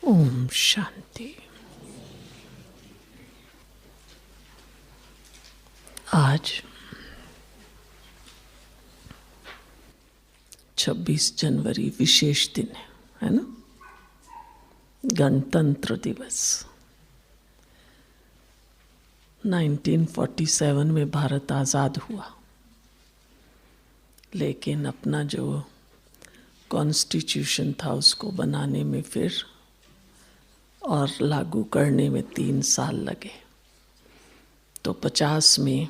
ओम शांति। आज 26 जनवरी विशेष दिन है ना, गणतंत्र दिवस। 1947 में भारत आज़ाद हुआ, लेकिन अपना जो कॉन्स्टिट्यूशन था उसको बनाने में फिर और लागू करने में 3 साल लगे। तो 50 में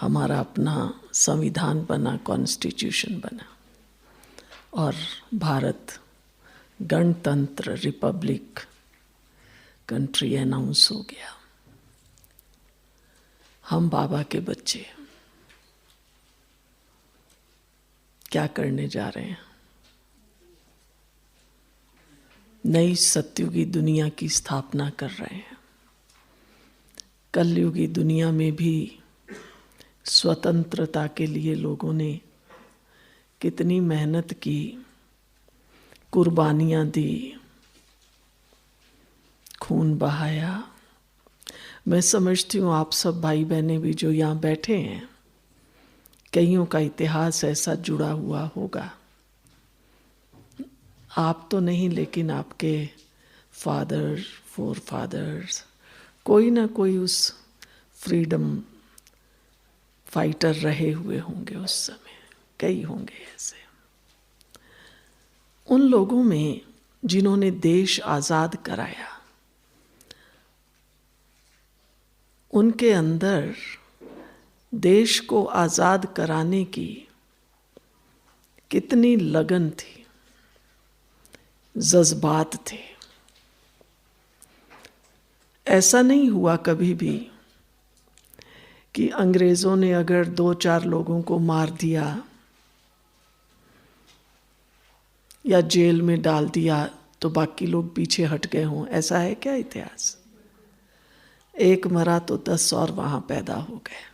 हमारा अपना संविधान बना, कॉन्स्टिट्यूशन बना और भारत गणतंत्र रिपब्लिक कंट्री अनाउंस हो गया। हम बाबा के बच्चे क्या करने जा रहे हैं? नई सतयुगी दुनिया की स्थापना कर रहे हैं। कलयुगी दुनिया में भी स्वतंत्रता के लिए लोगों ने कितनी मेहनत की, कुर्बानियां दी, खून बहाया। मैं समझती हूँ आप सब भाई बहनें भी जो यहाँ बैठे हैं, कईयों का इतिहास ऐसा जुड़ा हुआ होगा। आप तो नहीं, लेकिन आपके फादर, फोर फादर्स, कोई ना कोई उस फ्रीडम फाइटर रहे हुए होंगे उस समय, कई होंगे ऐसे। उन लोगों में जिन्होंने देश आज़ाद कराया, उनके अंदर देश को आज़ाद कराने की कितनी लगन थी, जज्बात थे। ऐसा नहीं हुआ कभी भी कि अंग्रेजों ने अगर 2-4 लोगों को मार दिया या जेल में डाल दिया तो बाकी लोग पीछे हट गए हों। ऐसा है क्या इतिहास? एक मरा तो 10 और वहां पैदा हो गए।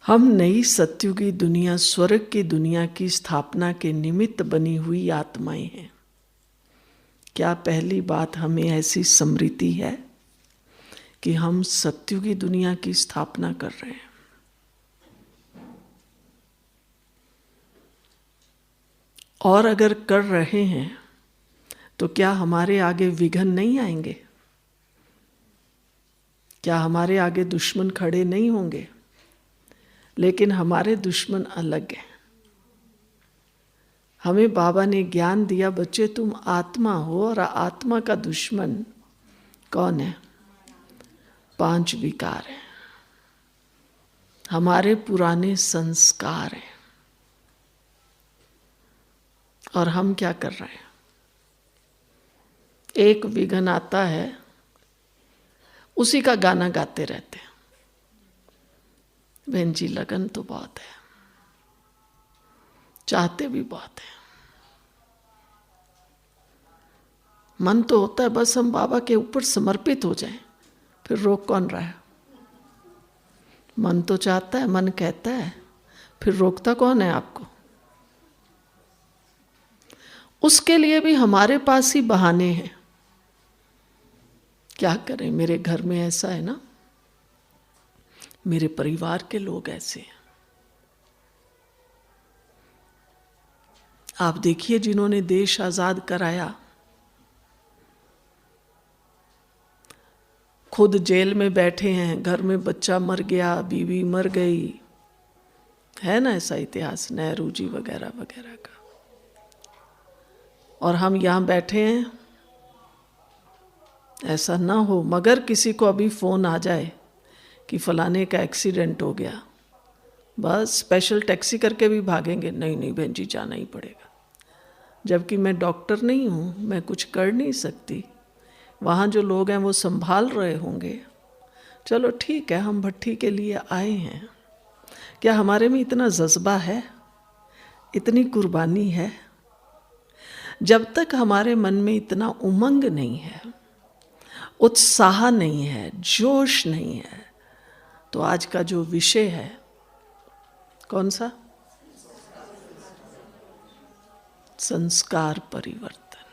हम नई सतयुगी दुनिया, स्वर्ग की दुनिया की स्थापना के निमित्त बनी हुई आत्माएं हैं। क्या पहली बात हमें ऐसी स्मृति है कि हम सतयुगी दुनिया की स्थापना कर रहे हैं? और अगर कर रहे हैं तो क्या हमारे आगे विघ्न नहीं आएंगे? क्या हमारे आगे दुश्मन खड़े नहीं होंगे? लेकिन हमारे दुश्मन अलग हैं। हमें बाबा ने ज्ञान दिया, बच्चे तुम आत्मा हो और आत्मा का दुश्मन कौन है? 5 विकार हैं, हमारे पुराने संस्कार हैं। और हम क्या कर रहे हैं? एक विघ्न आता है, उसी का गाना गाते रहते हैं। बहन जी लगन तो बहुत है, चाहते भी बहुत है, मन तो होता है बस हम बाबा के ऊपर समर्पित हो जाएं। फिर रोक कौन रहा है? मन तो चाहता है, मन कहता है, फिर रोकता कौन है आपको? उसके लिए भी हमारे पास ही बहाने हैं। क्या करें? मेरे घर में ऐसा है ना, मेरे परिवार के लोग ऐसे हैं। आप देखिए, जिन्होंने देश आजाद कराया खुद जेल में बैठे हैं, घर में बच्चा मर गया, बीवी मर गई, है ना ऐसा इतिहास, नेहरू जी वगैरह वगैरह का। और हम यहाँ बैठे हैं। ऐसा ना हो मगर किसी को अभी फोन आ जाए कि फलाने का एक्सीडेंट हो गया, बस स्पेशल टैक्सी करके भी भागेंगे। नहीं नहीं बहन जी जाना ही पड़ेगा। जबकि मैं डॉक्टर नहीं हूँ, मैं कुछ कर नहीं सकती। वहाँ जो लोग हैं वो संभाल रहे होंगे। चलो ठीक है, हम भट्ठी के लिए आए हैं। क्या हमारे में इतना जज्बा है, इतनी कुर्बानी है? जब तक हमारे मन में इतना उमंग नहीं है, उत्साह नहीं है, जोश नहीं है, तो आज का जो विषय है कौन सा? संस्कार परिवर्तन।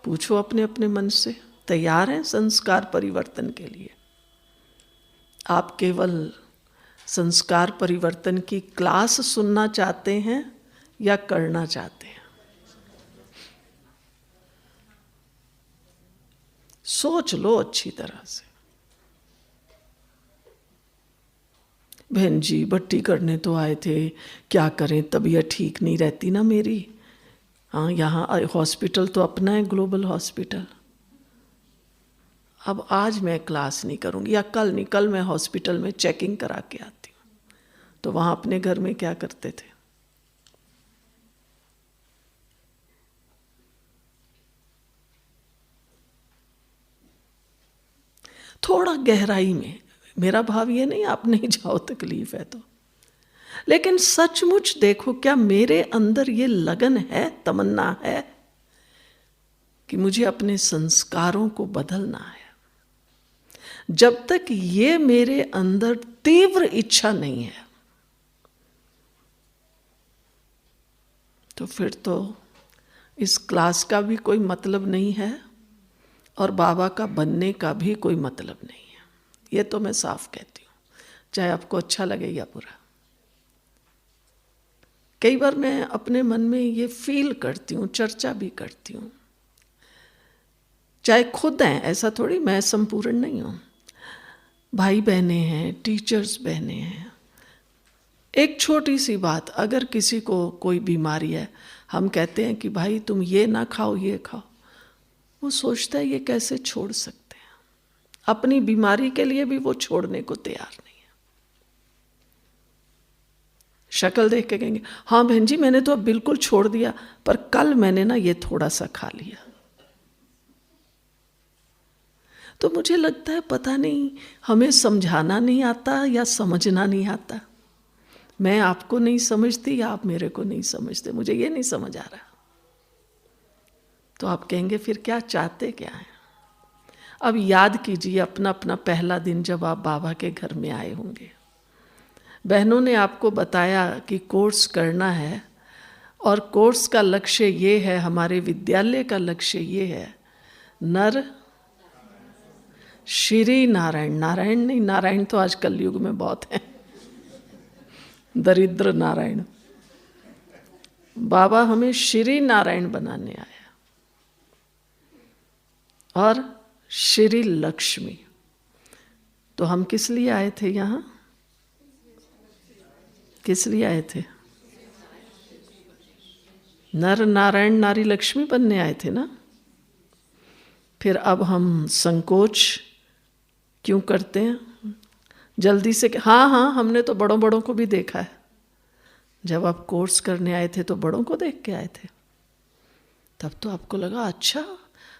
पूछो अपने अपने मन से, तैयार हैं संस्कार परिवर्तन के लिए? आप केवल संस्कार परिवर्तन की क्लास सुनना चाहते हैं या करना चाहते हैं? सोच लो अच्छी तरह से। बहन जी भट्टी करने तो आए थे, क्या करें, तबीयत ठीक नहीं रहती ना मेरी। हाँ, यहाँ हॉस्पिटल तो अपना है, ग्लोबल हॉस्पिटल। अब आज मैं क्लास नहीं करूँगी, या कल नहीं, कल मैं हॉस्पिटल में चेकिंग करा के आती हूँ। तो वहाँ अपने घर में क्या करते थे? थोड़ा गहराई में, मेरा भाव ये नहीं आप नहीं जाओ, तकलीफ है तो, लेकिन सचमुच देखो, क्या मेरे अंदर ये लगन है, तमन्ना है कि मुझे अपने संस्कारों को बदलना है? जब तक ये मेरे अंदर तीव्र इच्छा नहीं है, तो फिर तो इस क्लास का भी कोई मतलब नहीं है और बाबा का बनने का भी कोई मतलब नहीं है। ये तो मैं साफ कहती हूँ, चाहे आपको अच्छा लगे या बुरा। कई बार मैं अपने मन में ये फील करती हूँ, चर्चा भी करती हूँ, चाहे खुद हैं, ऐसा थोड़ी मैं संपूर्ण नहीं हूँ, भाई बहनें हैं, टीचर्स बहनें हैं। एक छोटी सी बात, अगर किसी को कोई बीमारी है, हम कहते हैं कि भाई तुम ये ना खाओ, ये खाओ, वो सोचता है ये कैसे छोड़ सकते हैं। अपनी बीमारी के लिए भी वो छोड़ने को तैयार नहीं है। शक्ल देख के कहेंगे हाँ बहन जी मैंने तो अब बिल्कुल छोड़ दिया, पर कल मैंने ना ये थोड़ा सा खा लिया। तो मुझे लगता है पता नहीं हमें समझाना नहीं आता या समझना नहीं आता। मैं आपको नहीं समझती या आप मेरे को नहीं समझते, मुझे ये नहीं समझ आ रहा। तो आप कहेंगे फिर क्या चाहते क्या हैं? अब याद कीजिए अपना अपना पहला दिन जब आप बाबा के घर में आए होंगे। बहनों ने आपको बताया कि कोर्स करना है और कोर्स का लक्ष्य ये है, हमारे विद्यालय का लक्ष्य ये है, नर श्री नारायण, नारायण नहीं, नारायण तो आज कलयुग में बहुत है, दरिद्र नारायण। बाबा हमें श्री नारायण बनाने आया और श्री लक्ष्मी। तो हम किस लिए आए थे यहाँ? किस लिए आए थे? नर नारायण नारी लक्ष्मी बनने आए थे ना। फिर अब हम संकोच क्यों करते हैं? जल्दी से हाँ हाँ हमने तो बड़ों बड़ों को भी देखा है। जब आप कोर्स करने आए थे तो बड़ों को देख के आए थे, तब तो आपको लगा अच्छा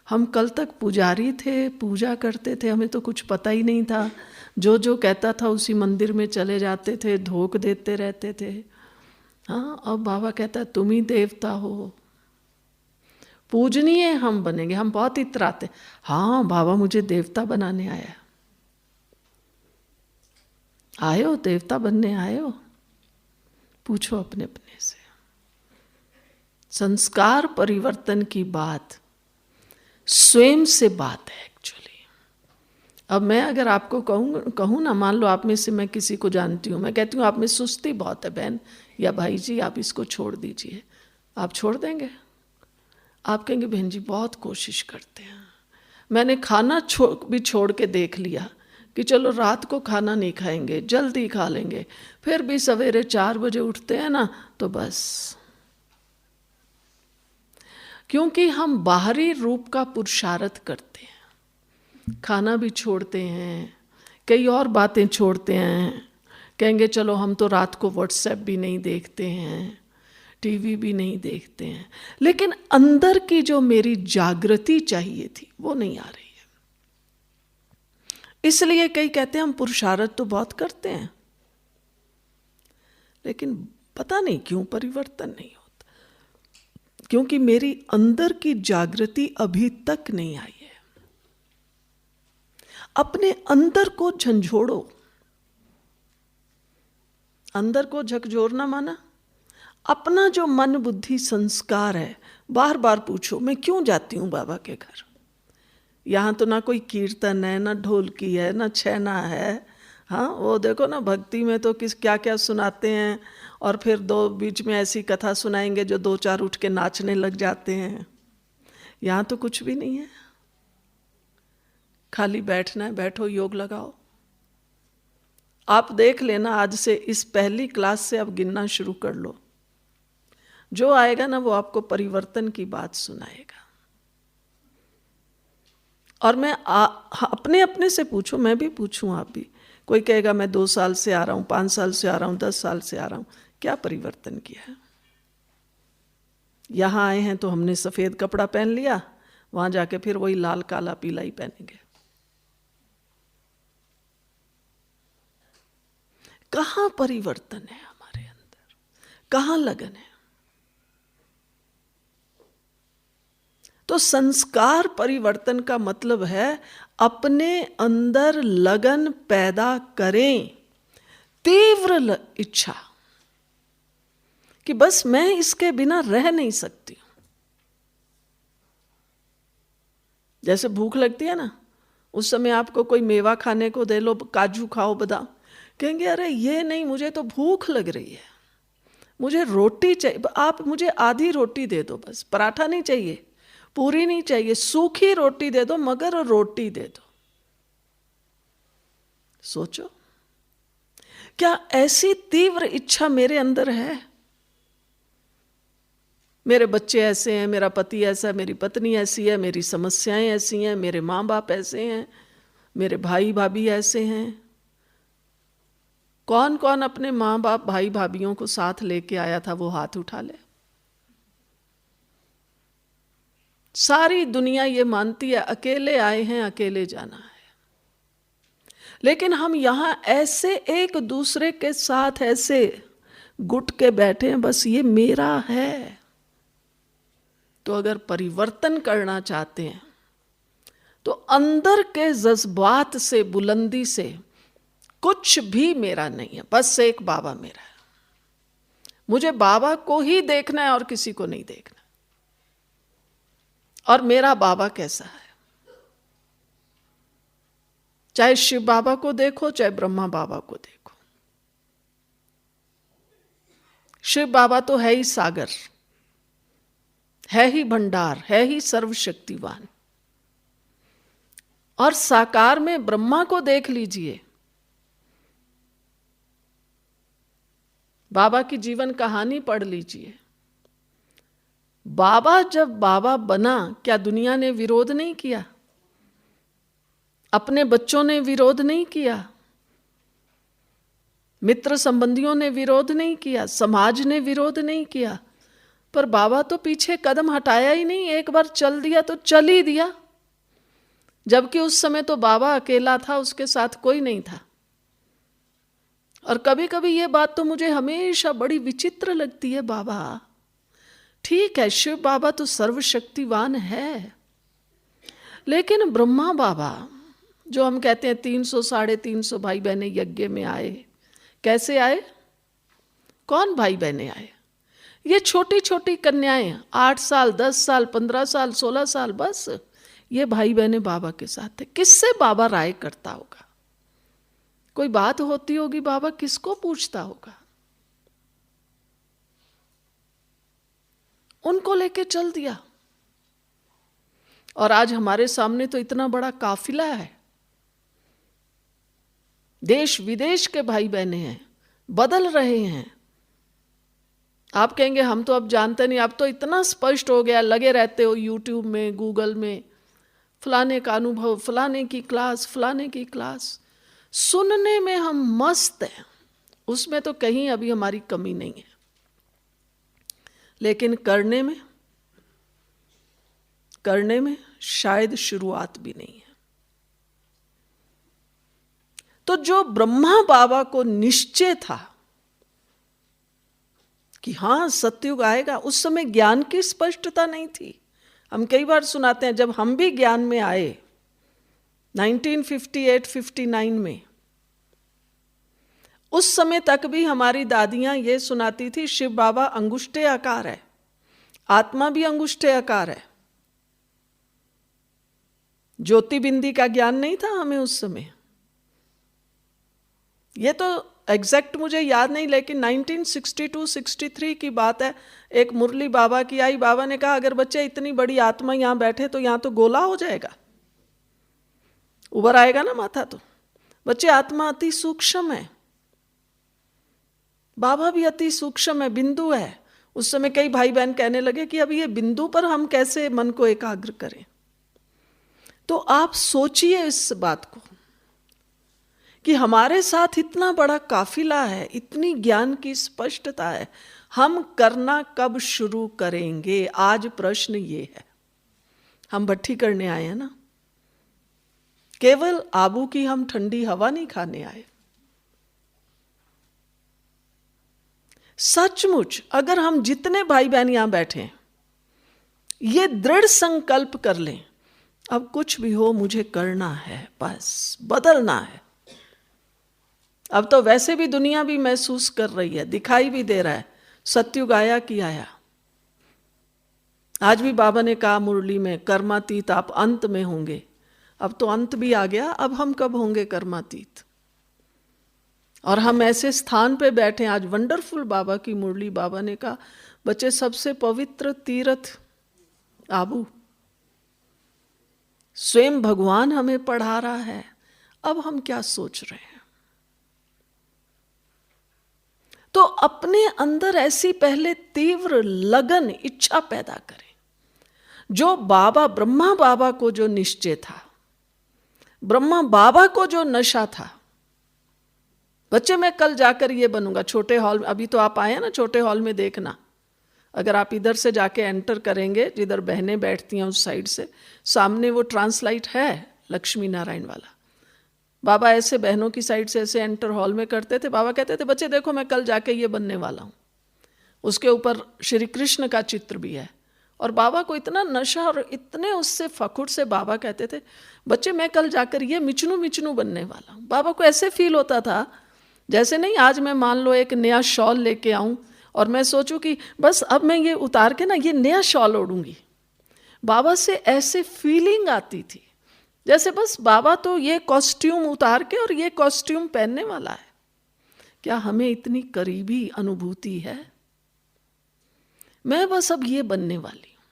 हम कल तक पुजारी थे, पूजा करते थे, हमें तो कुछ पता ही नहीं था, जो जो कहता था उसी मंदिर में चले जाते थे, धोख देते रहते थे। हाँ, अब बाबा कहता है तुम ही देवता हो, पूजनीय हम बनेंगे। हम बहुत इतराते, हाँ बाबा मुझे देवता बनाने आया। आए हो देवता बनने आए हो? पूछो अपने अपने से। संस्कार परिवर्तन की बात स्वयं से बात है एक्चुअली। अब मैं अगर आपको कहूँ ना, मान लो आप में से मैं किसी को जानती हूँ, मैं कहती हूँ आप में सुस्ती बहुत है बहन या भाई जी, आप इसको छोड़ दीजिए, आप छोड़ देंगे? आप कहेंगे बहन जी बहुत कोशिश करते हैं, मैंने खाना भी छोड़ के देख लिया कि चलो रात को खाना नहीं खाएंगे, जल्दी खा लेंगे, फिर भी सवेरे 4 बजे उठते हैं ना तो बस। क्योंकि हम बाहरी रूप का पुरुषार्थ करते हैं, खाना भी छोड़ते हैं, कई और बातें छोड़ते हैं, कहेंगे चलो हम तो रात को व्हाट्सएप भी नहीं देखते हैं, टीवी भी नहीं देखते हैं, लेकिन अंदर की जो मेरी जागृति चाहिए थी वो नहीं आ रही है। इसलिए कई कहते हैं हम पुरुषार्थ तो बहुत करते हैं, लेकिन पता नहीं क्यों परिवर्तन नहीं होता। क्योंकि मेरी अंदर की जागृति अभी तक नहीं आई है। अपने अंदर को झंझोड़ो। अंदर को झकझोरना माना अपना जो मन बुद्धि संस्कार है, बार बार पूछो मैं क्यों जाती हूँ बाबा के घर। यहाँ तो ना कोई कीर्तन है, ना ढोलकी है, ना छैना है। हाँ, वो देखो ना भक्ति में तो किस क्या क्या सुनाते हैं, और फिर दो बीच में ऐसी कथा सुनाएंगे जो दो चार उठ के नाचने लग जाते हैं। यहाँ तो कुछ भी नहीं है, खाली बैठना है, बैठो, योग लगाओ। आप देख लेना, आज से इस पहली क्लास से आप गिनना शुरू कर लो, जो आएगा ना वो आपको परिवर्तन की बात सुनाएगा। और मैं अपने अपने से पूछूं, मैं भी पूछूं, आप भी। कोई कहेगा मैं 2 साल से आ रहा हूं, 5 साल से आ रहा हूं, 10 साल से आ रहा हूं, क्या परिवर्तन किया है? यहां आए हैं तो हमने सफेद कपड़ा पहन लिया, वहां जाके फिर वही लाल काला पीला ही पहनेंगे। कहां परिवर्तन है हमारे अंदर, कहां लगन है? तो संस्कार परिवर्तन का मतलब है अपने अंदर लगन पैदा करें, तीव्र इच्छा कि बस मैं इसके बिना रह नहीं सकती हूं। जैसे भूख लगती है ना, उस समय आपको कोई मेवा खाने को दे लो, काजू खाओ, बादाम, कहेंगे अरे ये नहीं, मुझे तो भूख लग रही है, मुझे रोटी चाहिए, आप मुझे आधी रोटी दे दो बस, पराठा नहीं चाहिए, पूरी नहीं चाहिए, सूखी रोटी दे दो, मगर रोटी दे दो। सोचो, क्या ऐसी तीव्र इच्छा मेरे अंदर है? मेरे बच्चे ऐसे हैं, मेरा पति ऐसा है, मेरी पत्नी ऐसी है, मेरी समस्याएं ऐसी हैं, मेरे माँ बाप ऐसे हैं, मेरे भाई भाभी ऐसे हैं। कौन कौन अपने माँ बाप भाई भाभीयों को साथ लेके आया था, वो हाथ उठा ले। सारी दुनिया ये मानती है अकेले आए हैं, अकेले जाना है। लेकिन हम यहां ऐसे एक दूसरे के साथ ऐसे गुट के बैठे हैं, बस ये मेरा है। तो अगर परिवर्तन करना चाहते हैं तो अंदर के जज्बात से, बुलंदी से, कुछ भी मेरा नहीं है, बस एक बाबा मेरा है। मुझे बाबा को ही देखना है और किसी को नहीं देखना। और मेरा बाबा कैसा है, चाहे शिव बाबा को देखो, चाहे ब्रह्मा बाबा को देखो। शिव बाबा तो है ही सागर, है ही भंडार, है ही सर्वशक्तिवान। और साकार में ब्रह्मा को देख लीजिए, बाबा की जीवन कहानी पढ़ लीजिए। बाबा जब बाबा बना, क्या दुनिया ने विरोध नहीं किया? अपने बच्चों ने विरोध नहीं किया? मित्र संबंधियों ने विरोध नहीं किया? समाज ने विरोध नहीं किया? पर बाबा तो पीछे कदम हटाया ही नहीं, एक बार चल दिया तो चल ही दिया। जबकि उस समय तो बाबा अकेला था, उसके साथ कोई नहीं था। और कभी कभी ये बात तो मुझे हमेशा बड़ी विचित्र लगती है। बाबा ठीक है, शिव बाबा तो सर्वशक्तिवान है, लेकिन ब्रह्मा बाबा जो हम कहते हैं 300 350 भाई बहने यज्ञ में आए, कैसे आए? कौन भाई बहने आए? ये छोटी छोटी कन्याएं, 8 साल, 10 साल, 15 साल, 16 साल, बस ये भाई बहने बाबा के साथ थे। किससे बाबा राय करता होगा? कोई बात होती होगी, बाबा किसको पूछता होगा? उनको लेके चल दिया। और आज हमारे सामने तो इतना बड़ा काफिला है, देश विदेश के भाई बहने हैं, बदल रहे हैं। आप कहेंगे हम तो अब जानते नहीं, अब तो इतना स्पष्ट हो गया, लगे रहते हो यूट्यूब में, गूगल में, फलाने का अनुभव, फलाने की क्लास, फलाने की क्लास। सुनने में हम मस्त हैं, उसमें तो कहीं अभी हमारी कमी नहीं है, लेकिन करने में शायद शुरुआत भी नहीं है। तो जो ब्रह्मा बाबा को निश्चय था कि हां सतयुग आएगा, उस समय ज्ञान की स्पष्टता नहीं थी। हम कई बार सुनाते हैं, जब हम भी ज्ञान में आए 1958-59 में, उस समय तक भी हमारी दादियां ये सुनाती थी शिव बाबा अंगुष्ठे आकार है, आत्मा भी अंगुष्ठे आकार है। ज्योति बिंदी का ज्ञान नहीं था हमें उस समय। ये तो एग्जैक्ट मुझे याद नहीं, लेकिन 1962-63 की बात है। एक मुरली बाबा की आई, बाबा ने कहा अगर बच्चे इतनी बड़ी आत्मा यहां बैठे तो यहां तो गोला हो जाएगा, उभर आएगा ना माथा। तो बच्चे आत्मा अति सूक्ष्म है, बाबा भी अति सूक्ष्म है, बिंदु है। उस समय कई भाई बहन कहने लगे कि अब ये बिंदु पर हम कैसे मन को एकाग्र करें। तो आप सोचिए इस बात को कि हमारे साथ इतना बड़ा काफिला है, इतनी ज्ञान की स्पष्टता है, हम करना कब शुरू करेंगे? आज प्रश्न ये है। हम भट्ठी करने आए हैं ना, केवल आबू की हम ठंडी हवा नहीं खाने आए। सचमुच अगर हम जितने भाई बहन यहां बैठे हैं ये दृढ़ संकल्प कर लें, अब कुछ भी हो मुझे करना है, बस बदलना है। अब तो वैसे भी दुनिया भी महसूस कर रही है, दिखाई भी दे रहा है, सत्युग आया कि आया। आज भी बाबा ने कहा मुरली में, कर्मातीत आप अंत में होंगे। अब तो अंत भी आ गया, अब हम कब होंगे कर्मातीत? और हम ऐसे स्थान पे बैठे। आज वंडरफुल बाबा की मुरली, बाबा ने कहा बच्चे सबसे पवित्र तीर्थ आबू, स्वयं भगवान हमें पढ़ा रहा है। अब हम क्या सोच रहे हैं? तो अपने अंदर ऐसी पहले तीव्र लगन इच्छा पैदा करें, जो बाबा ब्रह्मा बाबा को जो निश्चय था, ब्रह्मा बाबा को जो नशा था। बच्चे मैं कल जाकर ये बनूंगा छोटे हॉल में। अभी तो आप आए हैं ना छोटे हॉल में, देखना अगर आप इधर से जाके एंटर करेंगे, जिधर बहनें बैठती हैं उस साइड से, सामने वो ट्रांसलाइट है लक्ष्मी नारायण वाला। बाबा ऐसे बहनों की साइड से ऐसे एंटर हॉल में करते थे। बाबा कहते थे बच्चे देखो मैं कल जाके ये बनने वाला हूँ। उसके ऊपर श्री कृष्ण का चित्र भी है। और बाबा को इतना नशा और इतने उससे फखुर से बाबा कहते थे बच्चे मैं कल जाकर ये मिचनू मिचनू बनने वाला हूँ। बाबा को ऐसे फील होता था जैसे नहीं आज मैं मान लो एक नया शॉल लेके आऊँ और मैं सोचूं कि बस अब मैं ये उतार के ना ये नया शॉल ओढ़ूंगी। बाबा से ऐसे फीलिंग आती थी जैसे बस बाबा तो ये कॉस्ट्यूम उतार के और ये कॉस्ट्यूम पहनने वाला है। क्या हमें इतनी करीबी अनुभूति है? मैं बस अब ये बनने वाली हूं।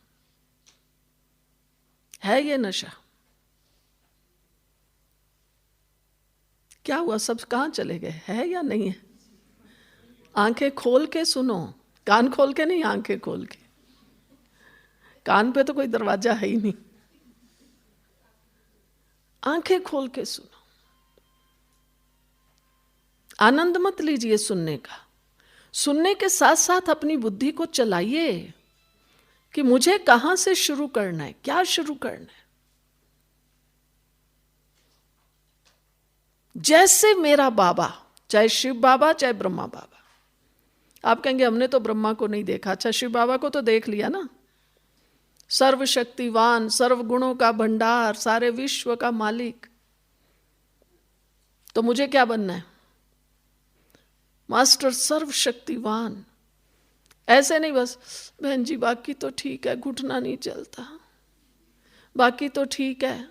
है ये नशा? क्या हुआ? सब कहां चले गए? है या नहीं है? आंखें खोल के सुनो, कान खोल के नहीं, आंखें खोल के। कान पे तो कोई दरवाजा है ही नहीं, आंखें खोल के सुनो। आनंद मत लीजिए सुनने का, सुनने के साथ साथ अपनी बुद्धि को चलाइए कि मुझे कहां से शुरू करना है, क्या शुरू करना है। जैसे मेरा बाबा, चाहे शिव बाबा चाहे ब्रह्मा बाबा। आप कहेंगे हमने तो ब्रह्मा को नहीं देखा। अच्छा शिव बाबा को तो देख लिया ना, सर्वशक्तिवान, सर्व गुणों का भंडार, सारे विश्व का मालिक। तो मुझे क्या बनना है? मास्टर सर्वशक्तिवान। ऐसे नहीं बस बहन जी बाकी तो ठीक है, घुटना नहीं चलता, बाकी तो ठीक है,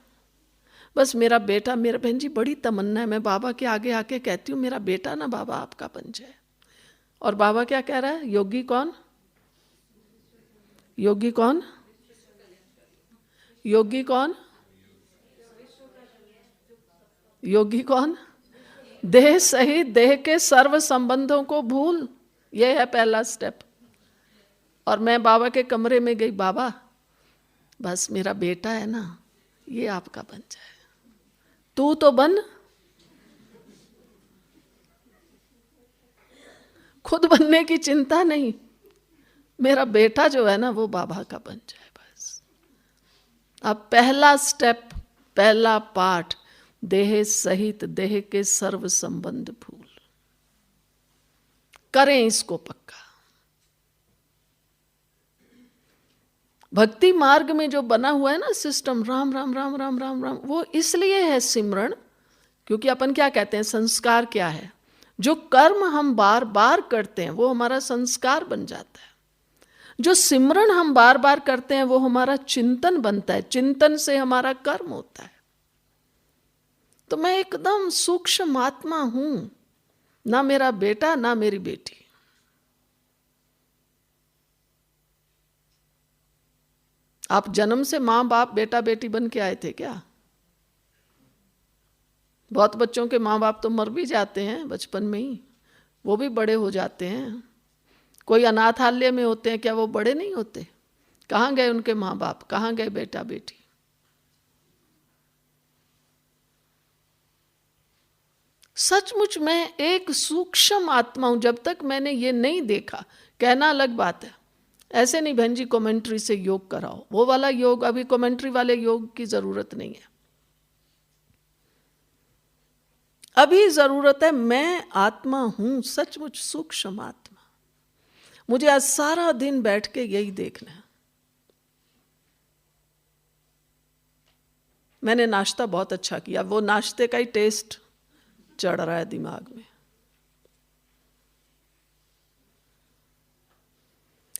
बस मेरा बेटा, मेरा बहन जी बड़ी तमन्ना है, मैं बाबा के आगे आके कहती हूँ मेरा बेटा ना बाबा आपका बन जाए। और बाबा क्या कह रहा है? योगी कौन? योगी कौन? योगी कौन? योगी कौन? देह सहित देह के सर्व संबंधों को भूल। यह है पहला स्टेप। और मैं बाबा के कमरे में गई, बाबा बस मेरा बेटा है ना ये आपका बन जाए, तू तो बन। खुद बनने की चिंता नहीं, मेरा बेटा जो है ना वो बाबा का बन जाए बस। अब पहला स्टेप, पहला पाठ, देह सहित देह के सर्व संबंध भूल। करें इसको पक्का। भक्ति मार्ग में जो बना हुआ है ना सिस्टम, राम राम राम राम राम राम, वो इसलिए है सिमरण, क्योंकि अपन क्या कहते हैं, संस्कार क्या है? जो कर्म हम बार बार करते हैं वो हमारा संस्कार बन जाता है। जो सिमरन हम बार बार करते हैं वो हमारा चिंतन बनता है। चिंतन से हमारा कर्म होता है। तो मैं एकदम सूक्ष्म आत्मा हूं, ना मेरा बेटा ना मेरी बेटी। आप जन्म से मां बाप बेटा बेटी बन के आए थे क्या? बहुत बच्चों के माँ बाप तो मर भी जाते हैं बचपन में ही, वो भी बड़े हो जाते हैं। कोई अनाथालय में होते हैं, क्या वो बड़े नहीं होते? कहाँ गए उनके माँ बाप, कहाँ गए बेटा बेटी? सचमुच मैं एक सूक्ष्म आत्मा हूं। जब तक मैंने ये नहीं देखा, कहना अलग बात है, ऐसे नहीं बहन जी कमेंट्री से योग कराओ, वो वाला योग, अभी कमेंट्री वाले योग की जरूरत नहीं है। अभी जरूरत है मैं आत्मा हूं, सचमुच सूक्ष्म आत्मा। मुझे आज सारा दिन बैठ के यही देखना है। मैंने नाश्ता बहुत अच्छा किया, वो नाश्ते का ही टेस्ट चढ़ रहा है दिमाग में।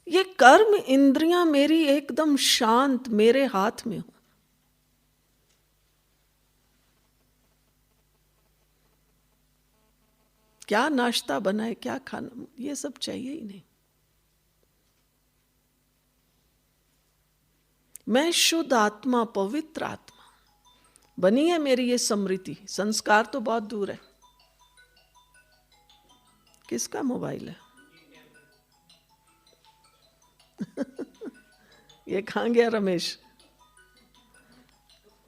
ये कर्म इंद्रियां मेरी एकदम शांत मेरे हाथ में हो। क्या नाश्ता बनाए, क्या खाना, ये सब चाहिए ही नहीं। मैं शुद्ध आत्मा, पवित्र आत्मा बनी है मेरी ये स्मृति। संस्कार तो बहुत दूर है। किसका मोबाइल है? ये कहाँ गया रमेश?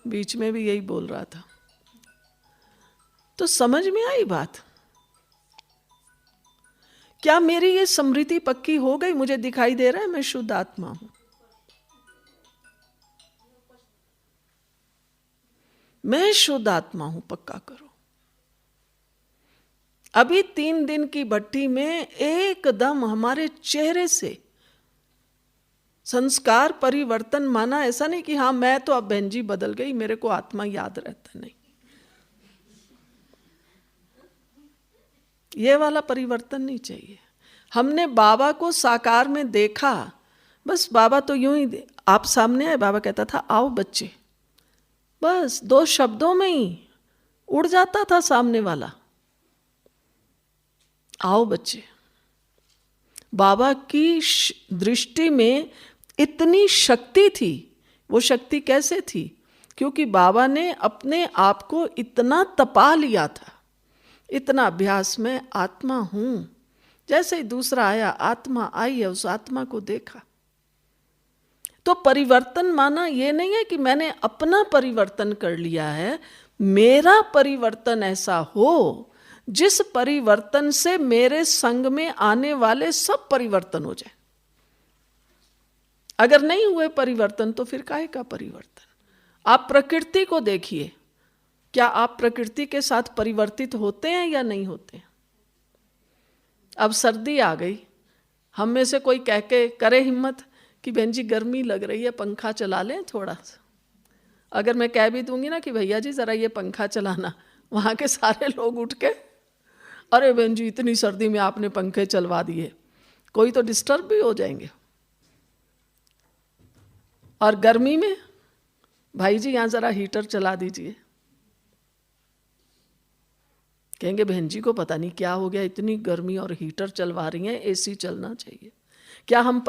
बीच में भी यही बोल रहा था। तो समझ में आई बात? क्या मेरी ये स्मृति पक्की हो गई? मुझे दिखाई दे रहा है मैं शुद्ध आत्मा हूं। मैं शुद्ध आत्मा हूं, पक्का करो। अभी 3 दिन की भट्टी में एकदम हमारे चेहरे से संस्कार परिवर्तन माना। ऐसा नहीं कि हाँ मैं तो अब बहन जी बदल गई, मेरे को आत्मा याद रहता, नहीं। ये वाला परिवर्तन नहीं चाहिए। हमने बाबा को साकार में देखा, बस बाबा तो यूं ही आप सामने आए, बाबा कहता था आओ बच्चे, बस 2 शब्दों में ही उड़ जाता था सामने वाला, आओ बच्चे। बाबा की दृष्टि में इतनी शक्ति थी। वो शक्ति कैसे थी? क्योंकि बाबा ने अपने आप को इतना तपा लिया था, इतना अभ्यास में आत्मा हूं। जैसे ही दूसरा आया, आत्मा आई है, उस आत्मा को देखा। तो परिवर्तन माना ये नहीं है कि मैंने अपना परिवर्तन कर लिया है। मेरा परिवर्तन ऐसा हो जिस परिवर्तन से मेरे संग में आने वाले सब परिवर्तन हो जाए। अगर नहीं हुए परिवर्तन तो फिर काहे का परिवर्तन? आप प्रकृति को देखिए, क्या आप प्रकृति के साथ परिवर्तित होते हैं या नहीं होते हैं? अब सर्दी आ गई, हम में से कोई कह के करे हिम्मत कि बहन जी गर्मी लग रही है, पंखा चला लें थोड़ा सा। अगर मैं कह भी दूंगी ना कि भैया जी जरा ये पंखा चलाना, वहां के सारे लोग उठ के अरे बहन जी इतनी सर्दी में आपने पंखे चलवा दिए, कोई तो डिस्टर्ब भी हो जाएंगे। और गर्मी में भाई जी यहां जरा हीटर चला दीजिए, कहेंगे बहन जी को पता नहीं क्या हो गया, इतनी गर्मी और हीटर चलवा रही हैं, एसी चलना चाहिए। क्या हम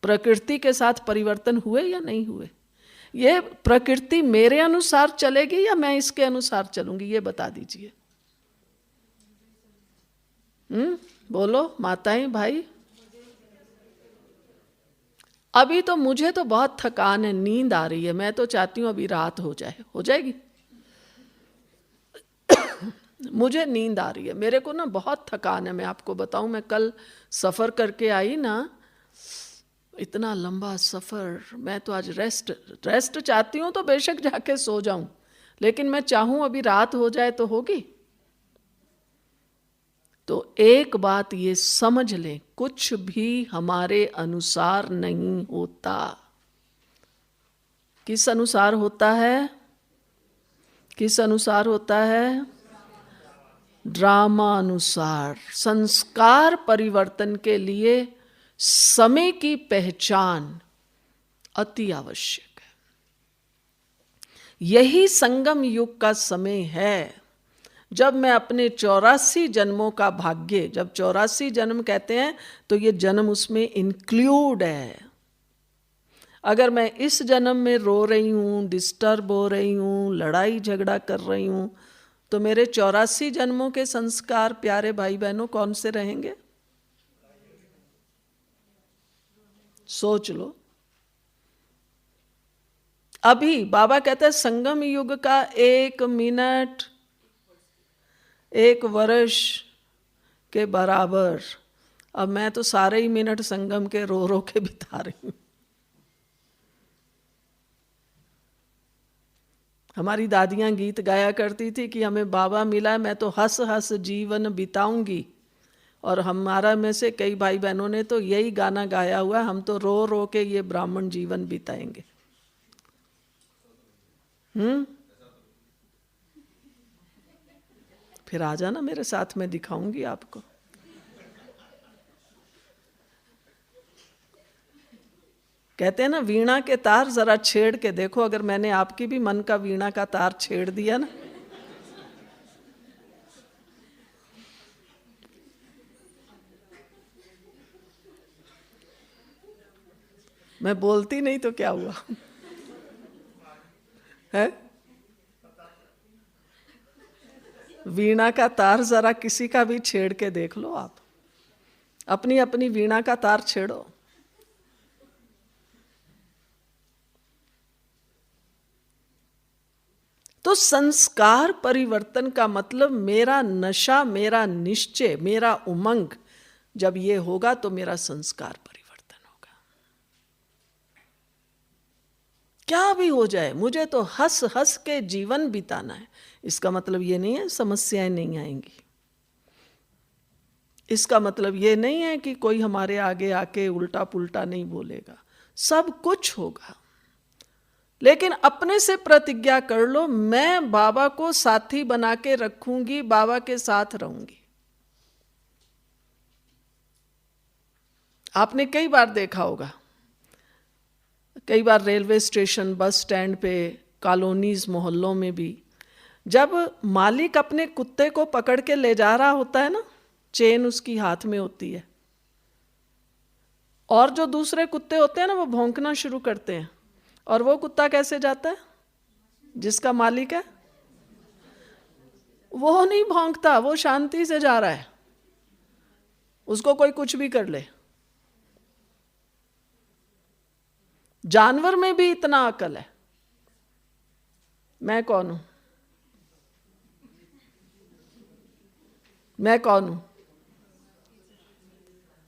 प्रकृति के साथ परिवर्तन हुए या नहीं हुए? ये प्रकृति मेरे अनुसार चलेगी या मैं इसके अनुसार चलूंगी, ये बता दीजिए। बोलो माताएं भाई। अभी तो मुझे तो बहुत थकान है, नींद आ रही है, मैं तो चाहती हूँ अभी रात हो जाए। हो जाएगी? मुझे नींद आ रही है, मेरे को ना बहुत थकान है। मैं आपको बताऊं, मैं कल सफ़र करके आई ना, इतना लंबा सफ़र। मैं तो आज रेस्ट चाहती हूँ तो बेशक जाके सो जाऊं, लेकिन मैं चाहूँ अभी रात हो जाए तो होगी। तो एक बात ये समझ लें, कुछ भी हमारे अनुसार नहीं होता। किस अनुसार होता है? किस अनुसार होता है? ड्रामा अनुसार संस्कार परिवर्तन के लिए समय की पहचान अति आवश्यक है। यही संगम युग का समय है जब मैं अपने 84 जन्मों का भाग्य, जब 84 जन्म कहते हैं तो ये जन्म उसमें इंक्लूड है। अगर मैं इस जन्म में रो रही हूँ, डिस्टर्ब हो रही हूँ, लड़ाई झगड़ा कर रही हूँ, तो मेरे 84 जन्मों के संस्कार प्यारे भाई बहनों कौन से रहेंगे? सोच लो। अभी बाबा कहते हैं संगम युग का 1 मिनट 1 वर्ष के बराबर। अब मैं तो सारे ही मिनट संगम के रो रो के बिता रही हूं। हमारी दादियां गीत गाया करती थी कि हमें बाबा मिला, मैं तो हंस हंस जीवन बिताऊंगी। और हमारा में से कई भाई बहनों ने तो यही गाना गाया हुआ, हम तो रो रो के ये ब्राह्मण जीवन बिताएंगे। फिर आ जाना मेरे साथ में, दिखाऊंगी आपको। कहते हैं ना, वीणा के तार जरा छेड़ के देखो, अगर मैंने आपकी भी मन का वीणा का तार छेड़ दिया ना, मैं बोलती नहीं तो क्या हुआ है? वीणा का तार जरा किसी का भी छेड़ के देख लो आप, अपनी अपनी वीणा का तार छेड़ो। तो संस्कार परिवर्तन का मतलब मेरा नशा, मेरा निश्चय, मेरा उमंग जब ये होगा तो मेरा संस्कार परिवर्तन होगा। क्या भी हो जाए, मुझे तो हंस हंस के जीवन बिताना है। इसका मतलब ये नहीं है समस्याएं नहीं आएंगी। इसका मतलब ये नहीं है कि कोई हमारे आगे आके उल्टा पुल्टा नहीं बोलेगा। सब कुछ होगा, लेकिन अपने से प्रतिज्ञा कर लो, मैं बाबा को साथी बना के रखूंगी, बाबा के साथ रहूंगी। आपने कई बार देखा होगा, कई बार रेलवे स्टेशन, बस स्टैंड पे, कॉलोनीज, मोहल्लों में भी, जब मालिक अपने कुत्ते को पकड़ के ले जा रहा होता है ना, चेन उसकी हाथ में होती है, और जो दूसरे कुत्ते होते हैं ना वो भौंकना शुरू करते हैं। और वो कुत्ता कैसे जाता है? जिसका मालिक है वो नहीं भौंकता, वो शांति से जा रहा है, उसको कोई कुछ भी कर ले। जानवर में भी इतना अकल है। मैं कौन हूं? मैं कौन हूं?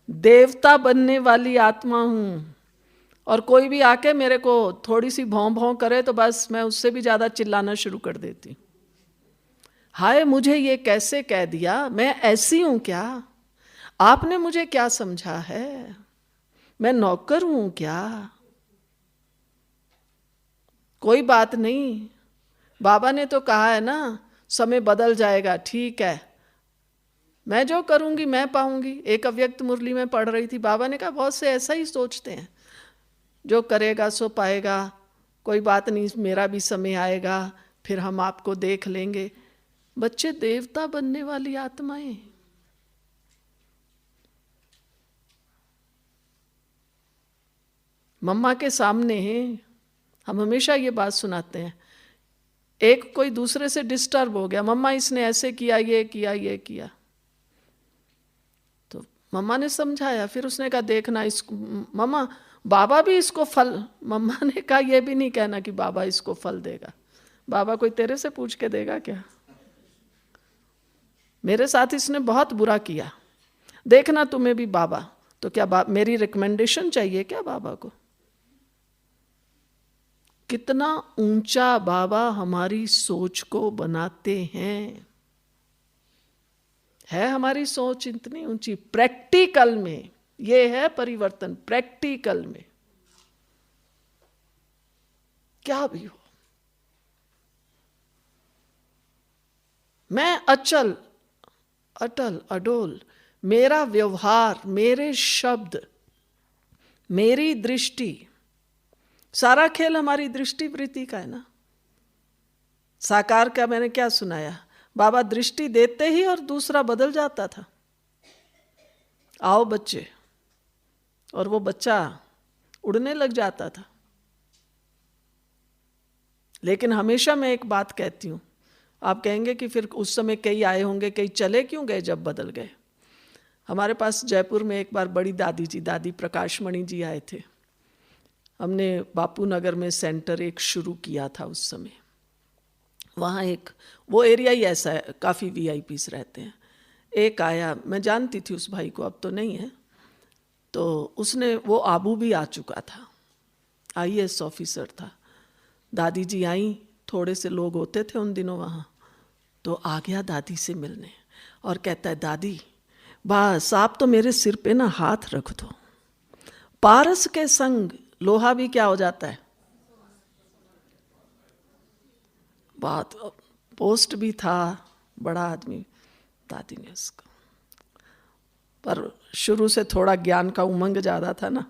देवता बनने वाली आत्मा हूं। और कोई भी आके मेरे को थोड़ी सी भौं भौं करे तो बस मैं उससे भी ज्यादा चिल्लाना शुरू कर देती। हाय, मुझे ये कैसे कह दिया? मैं ऐसी हूं क्या? आपने मुझे क्या समझा है? मैं नौकर हूं क्या? कोई बात नहीं, बाबा ने तो कहा है ना, समय बदल जाएगा, ठीक है, मैं जो करूंगी मैं पाऊंगी। एक अव्यक्त मुरली में पढ़ रही थी, बाबा ने कहा बहुत से ऐसा ही सोचते हैं, जो करेगा सो पाएगा, कोई बात नहीं, मेरा भी समय आएगा, फिर हम आपको देख लेंगे। बच्चे देवता बनने वाली आत्माएं। मम्मा के सामने हम हमेशा ये बात सुनाते हैं, एक कोई दूसरे से डिस्टर्ब हो गया, मम्मा इसने ऐसे किया, ये किया, ये किया, तो मम्मा ने समझाया, फिर उसने कहा देखना इसको मम्मा, बाबा भी इसको फल, मम्मा ने कहा ये भी नहीं कहना कि बाबा इसको फल देगा, बाबा कोई तेरे से पूछ के देगा क्या? मेरे साथ इसने बहुत बुरा किया, देखना तुम्हें भी बाबा, तो क्या मेरी रिकमेंडेशन चाहिए क्या बाबा को? कितना ऊंचा बाबा हमारी सोच को बनाते हैं। है हमारी सोच इतनी ऊंची? प्रैक्टिकल में ये है परिवर्तन, प्रैक्टिकल में क्या भी हो। मैं अचल, अटल अडोल। मेरा व्यवहार, मेरे शब्द, मेरी दृष्टि, सारा खेल हमारी दृष्टि वृत्ति का है ना। साकार का मैंने क्या सुनाया, बाबा दृष्टि देते ही और दूसरा बदल जाता था। आओ बच्चे, और वो बच्चा उड़ने लग जाता था। लेकिन हमेशा मैं एक बात कहती हूँ, आप कहेंगे कि फिर उस समय कई आए होंगे, कई चले क्यों गए जब बदल गए। हमारे पास जयपुर में एक बार बड़ी दादी जी, दादी प्रकाशमणि जी आए थे। हमने बापू नगर में सेंटर एक शुरू किया था उस समय। वहाँ एक वो एरिया ही ऐसा है, काफ़ी वीआईपीस रहते हैं। एक आया, मैं जानती थी उस भाई को, अब तो नहीं है, तो उसने, वो आबू भी आ चुका था, आईएएस ऑफिसर था। दादी जी आई, थोड़े से लोग होते थे उन दिनों वहाँ, तो आ गया दादी से मिलने और कहता है, दादी बस आप तो मेरे सिर पे ना हाथ रख दो, पारस के संग लोहा भी क्या हो जाता है। बात, पोस्ट भी था, बड़ा आदमी दादी ने उसको, पर शुरू से थोड़ा ज्ञान का उमंग ज़्यादा था ना,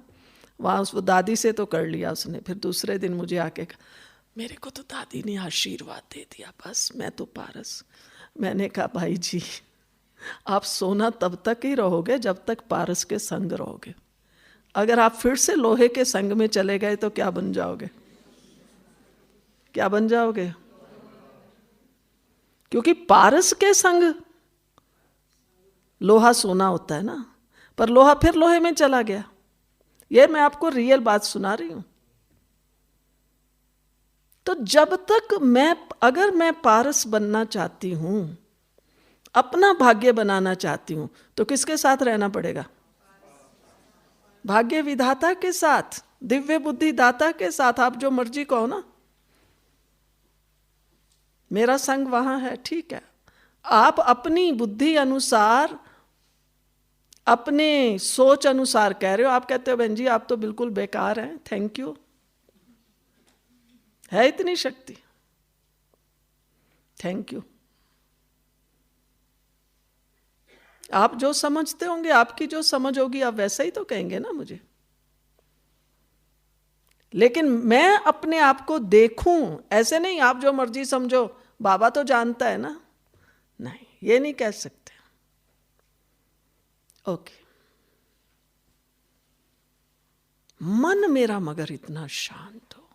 वहाँ उस वो दादी से तो कर लिया उसने। फिर दूसरे दिन मुझे आके कहा, मेरे को तो दादी ने आशीर्वाद दे दिया, बस मैं तो पारस। मैंने कहा, भाई जी आप सोना तब तक ही रहोगे जब तक पारस के संग रहोगे। अगर आप फिर से लोहे के संग में चले गए तो क्या बन जाओगे, क्या बन जाओगे। क्योंकि पारस के संग लोहा सोना होता है ना, पर लोहा फिर लोहे में चला गया। ये मैं आपको रियल बात सुना रही हूं। तो जब तक अगर मैं पारस बनना चाहती हूं, अपना भाग्य बनाना चाहती हूं, तो किसके साथ रहना पड़ेगा, भाग्य विधाता के साथ, दिव्य बुद्धि दाता के साथ। आप जो मर्जी कहो ना, मेरा संग वहां है, ठीक है। आप अपनी बुद्धि अनुसार, अपने सोच अनुसार कह रहे हो। आप कहते हो, बहन जी आप तो बिल्कुल बेकार हैं, थैंक यू, है इतनी शक्ति, थैंक यू। आप जो समझते होंगे, आपकी जो समझ होगी, आप वैसा ही तो कहेंगे ना मुझे। लेकिन मैं अपने आप को देखूं, ऐसे नहीं आप जो मर्जी समझो, बाबा तो जानता है ना, नहीं, ये नहीं कह सकते। ओके, मन मेरा मगर इतना शांत हो।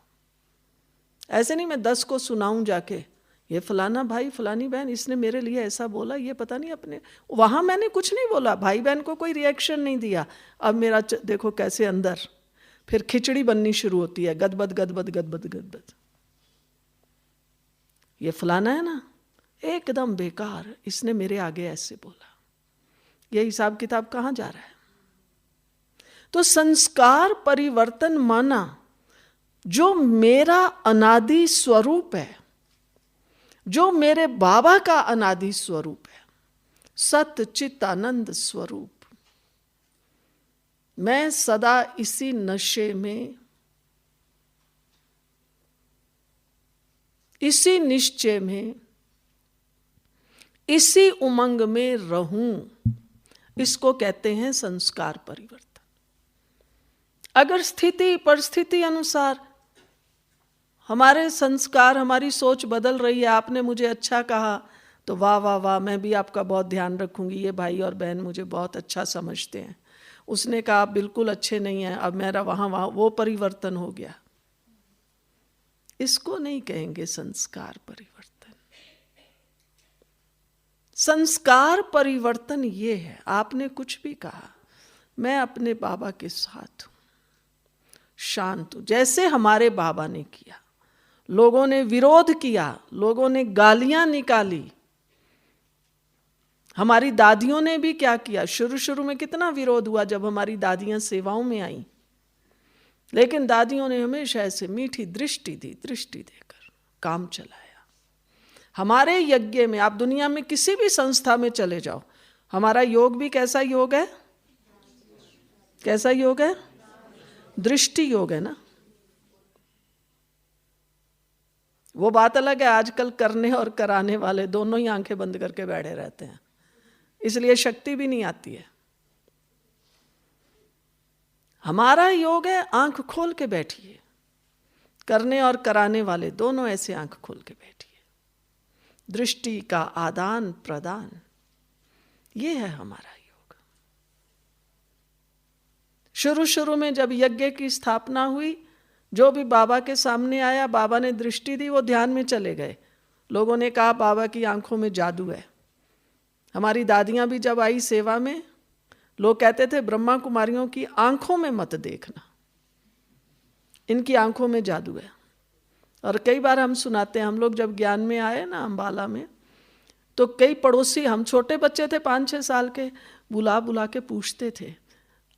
ऐसे नहीं मैं 10 को सुनाऊं जाके, ये फलाना भाई फलानी बहन इसने मेरे लिए ऐसा बोला, ये पता नहीं अपने, वहां मैंने कुछ नहीं बोला, भाई बहन को कोई रिएक्शन नहीं दिया। अब मेरा देखो कैसे अंदर फिर खिचड़ी बननी शुरू होती है, गदबद गदबद गदबद गदबद। ये फलाना है ना, एकदम बेकार, इसने मेरे आगे ऐसे बोला। ये हिसाब किताब कहाँ जा रहा है। तो संस्कार परिवर्तन माना, जो मेरा अनादि स्वरूप है, जो मेरे बाबा का अनादि स्वरूप है, सत चित आनंद स्वरूप, मैं सदा इसी नशे में, इसी निश्चय में, इसी उमंग में रहूं, इसको कहते हैं संस्कार परिवर्तन। अगर स्थिति परिस्थिति अनुसार हमारे संस्कार, हमारी सोच बदल रही है, आपने मुझे अच्छा कहा तो वाह वाह वाह, मैं भी आपका बहुत ध्यान रखूंगी, ये भाई और बहन मुझे बहुत अच्छा समझते हैं। उसने कहा आप बिल्कुल अच्छे नहीं हैं, अब मेरा वहाँ वो परिवर्तन हो गया। इसको नहीं कहेंगे संस्कार परिवर्तन। संस्कार परिवर्तन ये है, आपने कुछ भी कहा, मैं अपने बाबा के साथ हूं, शांत हूं, जैसे हमारे बाबा ने किया। लोगों ने विरोध किया, लोगों ने गालियां निकाली, हमारी दादियों ने भी क्या किया, शुरू शुरू में कितना विरोध हुआ जब हमारी दादियां सेवाओं में आई, लेकिन दादियों ने हमेशा ऐसे मीठी दृष्टि दी, दृष्टि देकर काम चलाया। हमारे यज्ञ में, आप दुनिया में किसी भी संस्था में चले जाओ, हमारा योग भी कैसा योग है, कैसा योग है, दृष्टि योग है ना। वो बात अलग है, आजकल करने और कराने वाले दोनों ही आंखें बंद करके बैठे रहते हैं, इसलिए शक्ति भी नहीं आती है। हमारा योग है आंख खोल के बैठिए, करने और कराने वाले दोनों ऐसे आंख खोल के बैठिए, दृष्टि का आदान प्रदान, ये है हमारा योग। शुरू शुरू में जब यज्ञ की स्थापना हुई, जो भी बाबा के सामने आया, बाबा ने दृष्टि दी, वो ध्यान में चले गए। लोगों ने कहा बाबा की आंखों में जादू है। हमारी दादियां भी जब आई सेवा में, लोग कहते थे ब्रह्मा कुमारियों की आंखों में मत देखना, इनकी आंखों में जादू है। और कई बार हम सुनाते हैं, हम लोग जब ज्ञान में आए ना अम्बाला में, तो कई पड़ोसी, हम छोटे बच्चे थे 5-6 साल के, बुला बुला के पूछते थे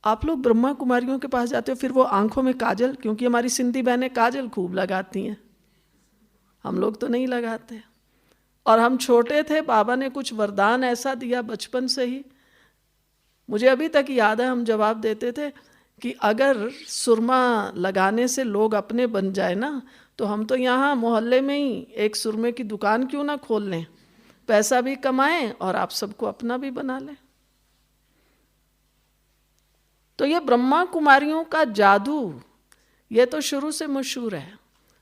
आप लोग ब्रह्मा कुमारियों के पास जाते हो, फिर वो आंखों में काजल, क्योंकि हमारी सिंधी बहनें काजल खूब लगाती हैं, हम लोग तो नहीं लगाते। और हम छोटे थे, बाबा ने कुछ वरदान ऐसा दिया बचपन से ही, मुझे अभी तक याद है, हम जवाब देते थे कि अगर सुरमा लगाने से लोग अपने बन जाए ना, तो हम तो यहाँ मोहल्ले में ही एक सुरमे की दुकान क्यों ना खोल लें, पैसा भी कमाएं और आप सबको अपना भी बना लें। तो ये ब्रह्मा कुमारियों का जादू, ये तो शुरू से मशहूर है।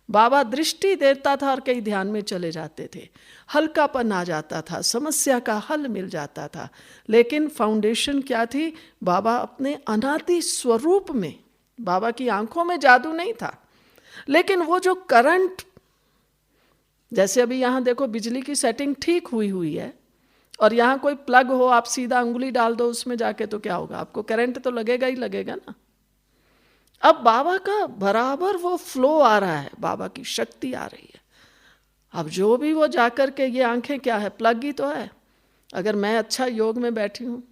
बाबा दृष्टि देता था और कई ध्यान में चले जाते थे, हल्कापन आ जाता था, समस्या का हल मिल जाता था। लेकिन फाउंडेशन क्या थी? बाबा अपने अनादि स्वरूप में, बाबा की आंखों में जादू नहीं था, लेकिन वो जो करंट, जैसे अभी यहाँ देखो बिजली की सेटिंग ठीक हुई है, और यहाँ कोई प्लग हो, आप सीधा अंगुली डाल दो उसमें जाके, तो क्या होगा? आपको करंट तो लगेगा ही लगेगा ना। अब बाबा का बराबर वो फ्लो आ रहा है, बाबा की शक्ति आ रही है। अब जो भी वो जाकर के, ये आंखें क्या है? प्लग ही तो है। अगर मैं अच्छा योग में बैठी हूँ,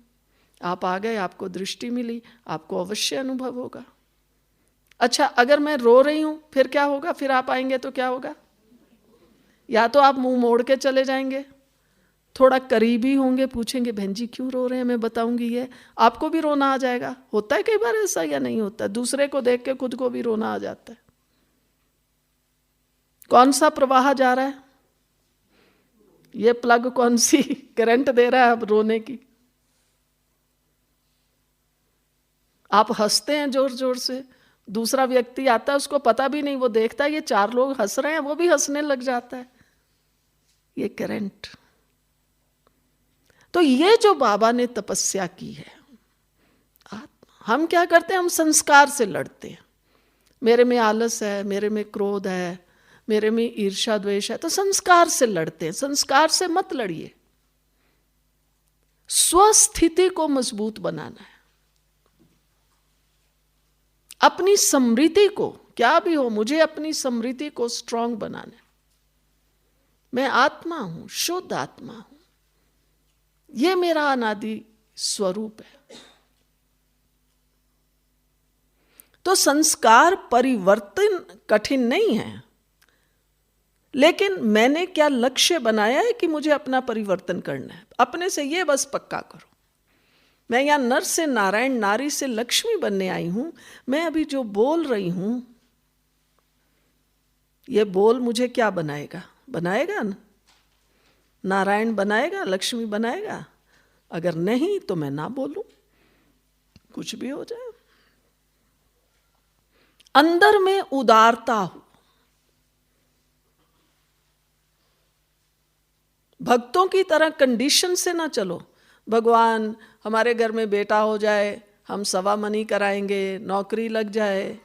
आप आ गए, आपको दृष्टि मिली, आपको अवश्य अनुभव होगा। अच्छा, अगर मैं रो रही हूँ फिर क्या होगा? फिर आप आएंगे तो क्या होगा? या तो आप मुंह मोड़ के चले जाएंगे, थोड़ा करीबी होंगे, पूछेंगे बहन जी क्यों रो रहे हैं, मैं बताऊंगी, ये आपको भी रोना आ जाएगा। होता है कई बार ऐसा या नहीं होता? दूसरे को देख के खुद को भी रोना आ जाता है। कौन सा प्रवाह जा रहा है? ये प्लग कौन सी करंट दे रहा है अब रोने की? आप हंसते हैं जोर जोर से, दूसरा व्यक्ति आता है, उसको पता भी नहीं, वो देखता है ये 4 लोग हंस रहे हैं, वो भी हंसने लग जाता है। ये करंट। तो ये जो बाबा ने तपस्या की है, हम क्या करते हैं? हम संस्कार से लड़ते हैं। मेरे में आलस है, मेरे में क्रोध है, मेरे में ईर्ष्या द्वेष है, तो संस्कार से लड़ते हैं। संस्कार से मत लड़िए, स्वस्थिति को मजबूत बनाना है, अपनी समृद्धि को, क्या भी हो, मुझे अपनी समृद्धि को स्ट्रांग बनाना है। मैं आत्मा हूं, शुद्ध आत्मा हूं, ये मेरा अनादि स्वरूप है। तो संस्कार परिवर्तन कठिन नहीं है, लेकिन मैंने क्या लक्ष्य बनाया है कि मुझे अपना परिवर्तन करना है। अपने से ये बस पक्का करो, मैं यहां नर से नारायण, नारी से लक्ष्मी बनने आई हूं। मैं अभी जो बोल रही हूं, ये बोल मुझे क्या बनाएगा? बनाएगा ना, नारायण बनाएगा, लक्ष्मी बनाएगा। अगर नहीं तो मैं ना बोलूं, कुछ भी हो जाए। अंदर में उदारता हो, भक्तों की तरह कंडीशन से ना चलो। भगवान हमारे घर में बेटा हो जाए, हम 1.25 मनी कराएंगे, नौकरी लग जाए,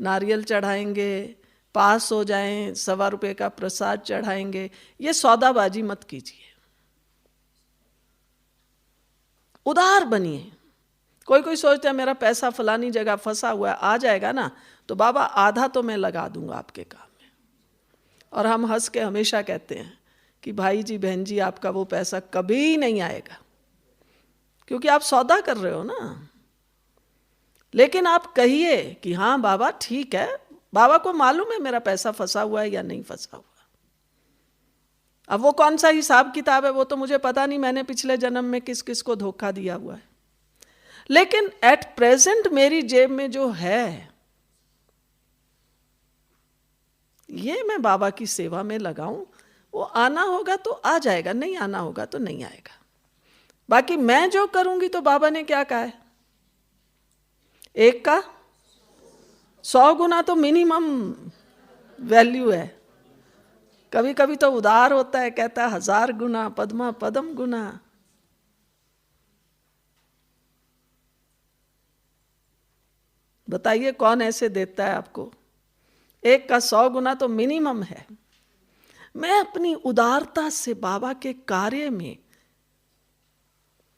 नारियल चढ़ाएंगे, पास हो जाएं, 1.25 रुपये का प्रसाद चढ़ाएंगे। ये सौदाबाजी मत कीजिए, उदार बनिए। कोई कोई सोचता है मेरा पैसा फलानी जगह फंसा हुआ है, आ जाएगा ना, तो बाबा आधा तो मैं लगा दूंगा आपके काम में। और हम हंस के हमेशा कहते हैं कि भाई जी बहन जी आपका वो पैसा कभी नहीं आएगा, क्योंकि आप सौदा कर रहे हो ना। लेकिन आप कहिए कि हाँ बाबा ठीक है, बाबा को मालूम है मेरा पैसा फंसा हुआ है या नहीं फंसा हुआ। अब वो कौन सा हिसाब किताब है वो तो मुझे पता नहीं, मैंने पिछले जन्म में किस किस को धोखा दिया हुआ है। लेकिन एट प्रेजेंट मेरी जेब में जो है, ये मैं बाबा की सेवा में लगाऊं, वो आना होगा तो आ जाएगा, नहीं आना होगा तो नहीं आएगा। बाकी मैं जो करूंगी तो बाबा ने क्या कहा है, 1 का 100 गुना तो मिनिमम वैल्यू है। कभी कभी तो उदार होता है, कहता है 1000 गुना पद्मा पदम गुना। बताइए कौन ऐसे देता है आपको? 1 का 100 गुना तो मिनिमम है। मैं अपनी उदारता से बाबा के कार्य में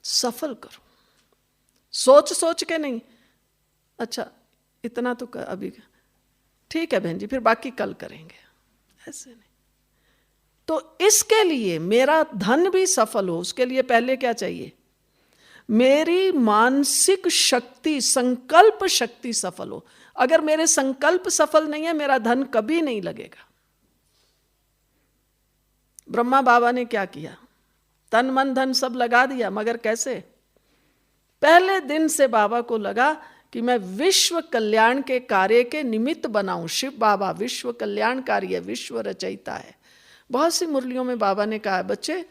सफल करूं, सोच सोच के नहीं, अच्छा इतना तो अभी ठीक है बहन जी, फिर बाकी कल करेंगे, ऐसे नहीं। तो इसके लिए मेरा धन भी सफल हो, उसके लिए पहले क्या चाहिए? मेरी मानसिक शक्ति, संकल्प शक्ति सफल हो। अगर मेरे संकल्प सफल नहीं है, मेरा धन कभी नहीं लगेगा। ब्रह्मा बाबा ने क्या किया? तन मन धन सब लगा दिया, मगर कैसे? पहले दिन से बाबा को लगा कि मैं विश्व कल्याण के कार्य के निमित्त बनाऊं। शिव बाबा विश्व कल्याणकारी है, विश्व रचयिता है। बहुत सी मुरलियों में बाबा ने कहा, बच्चे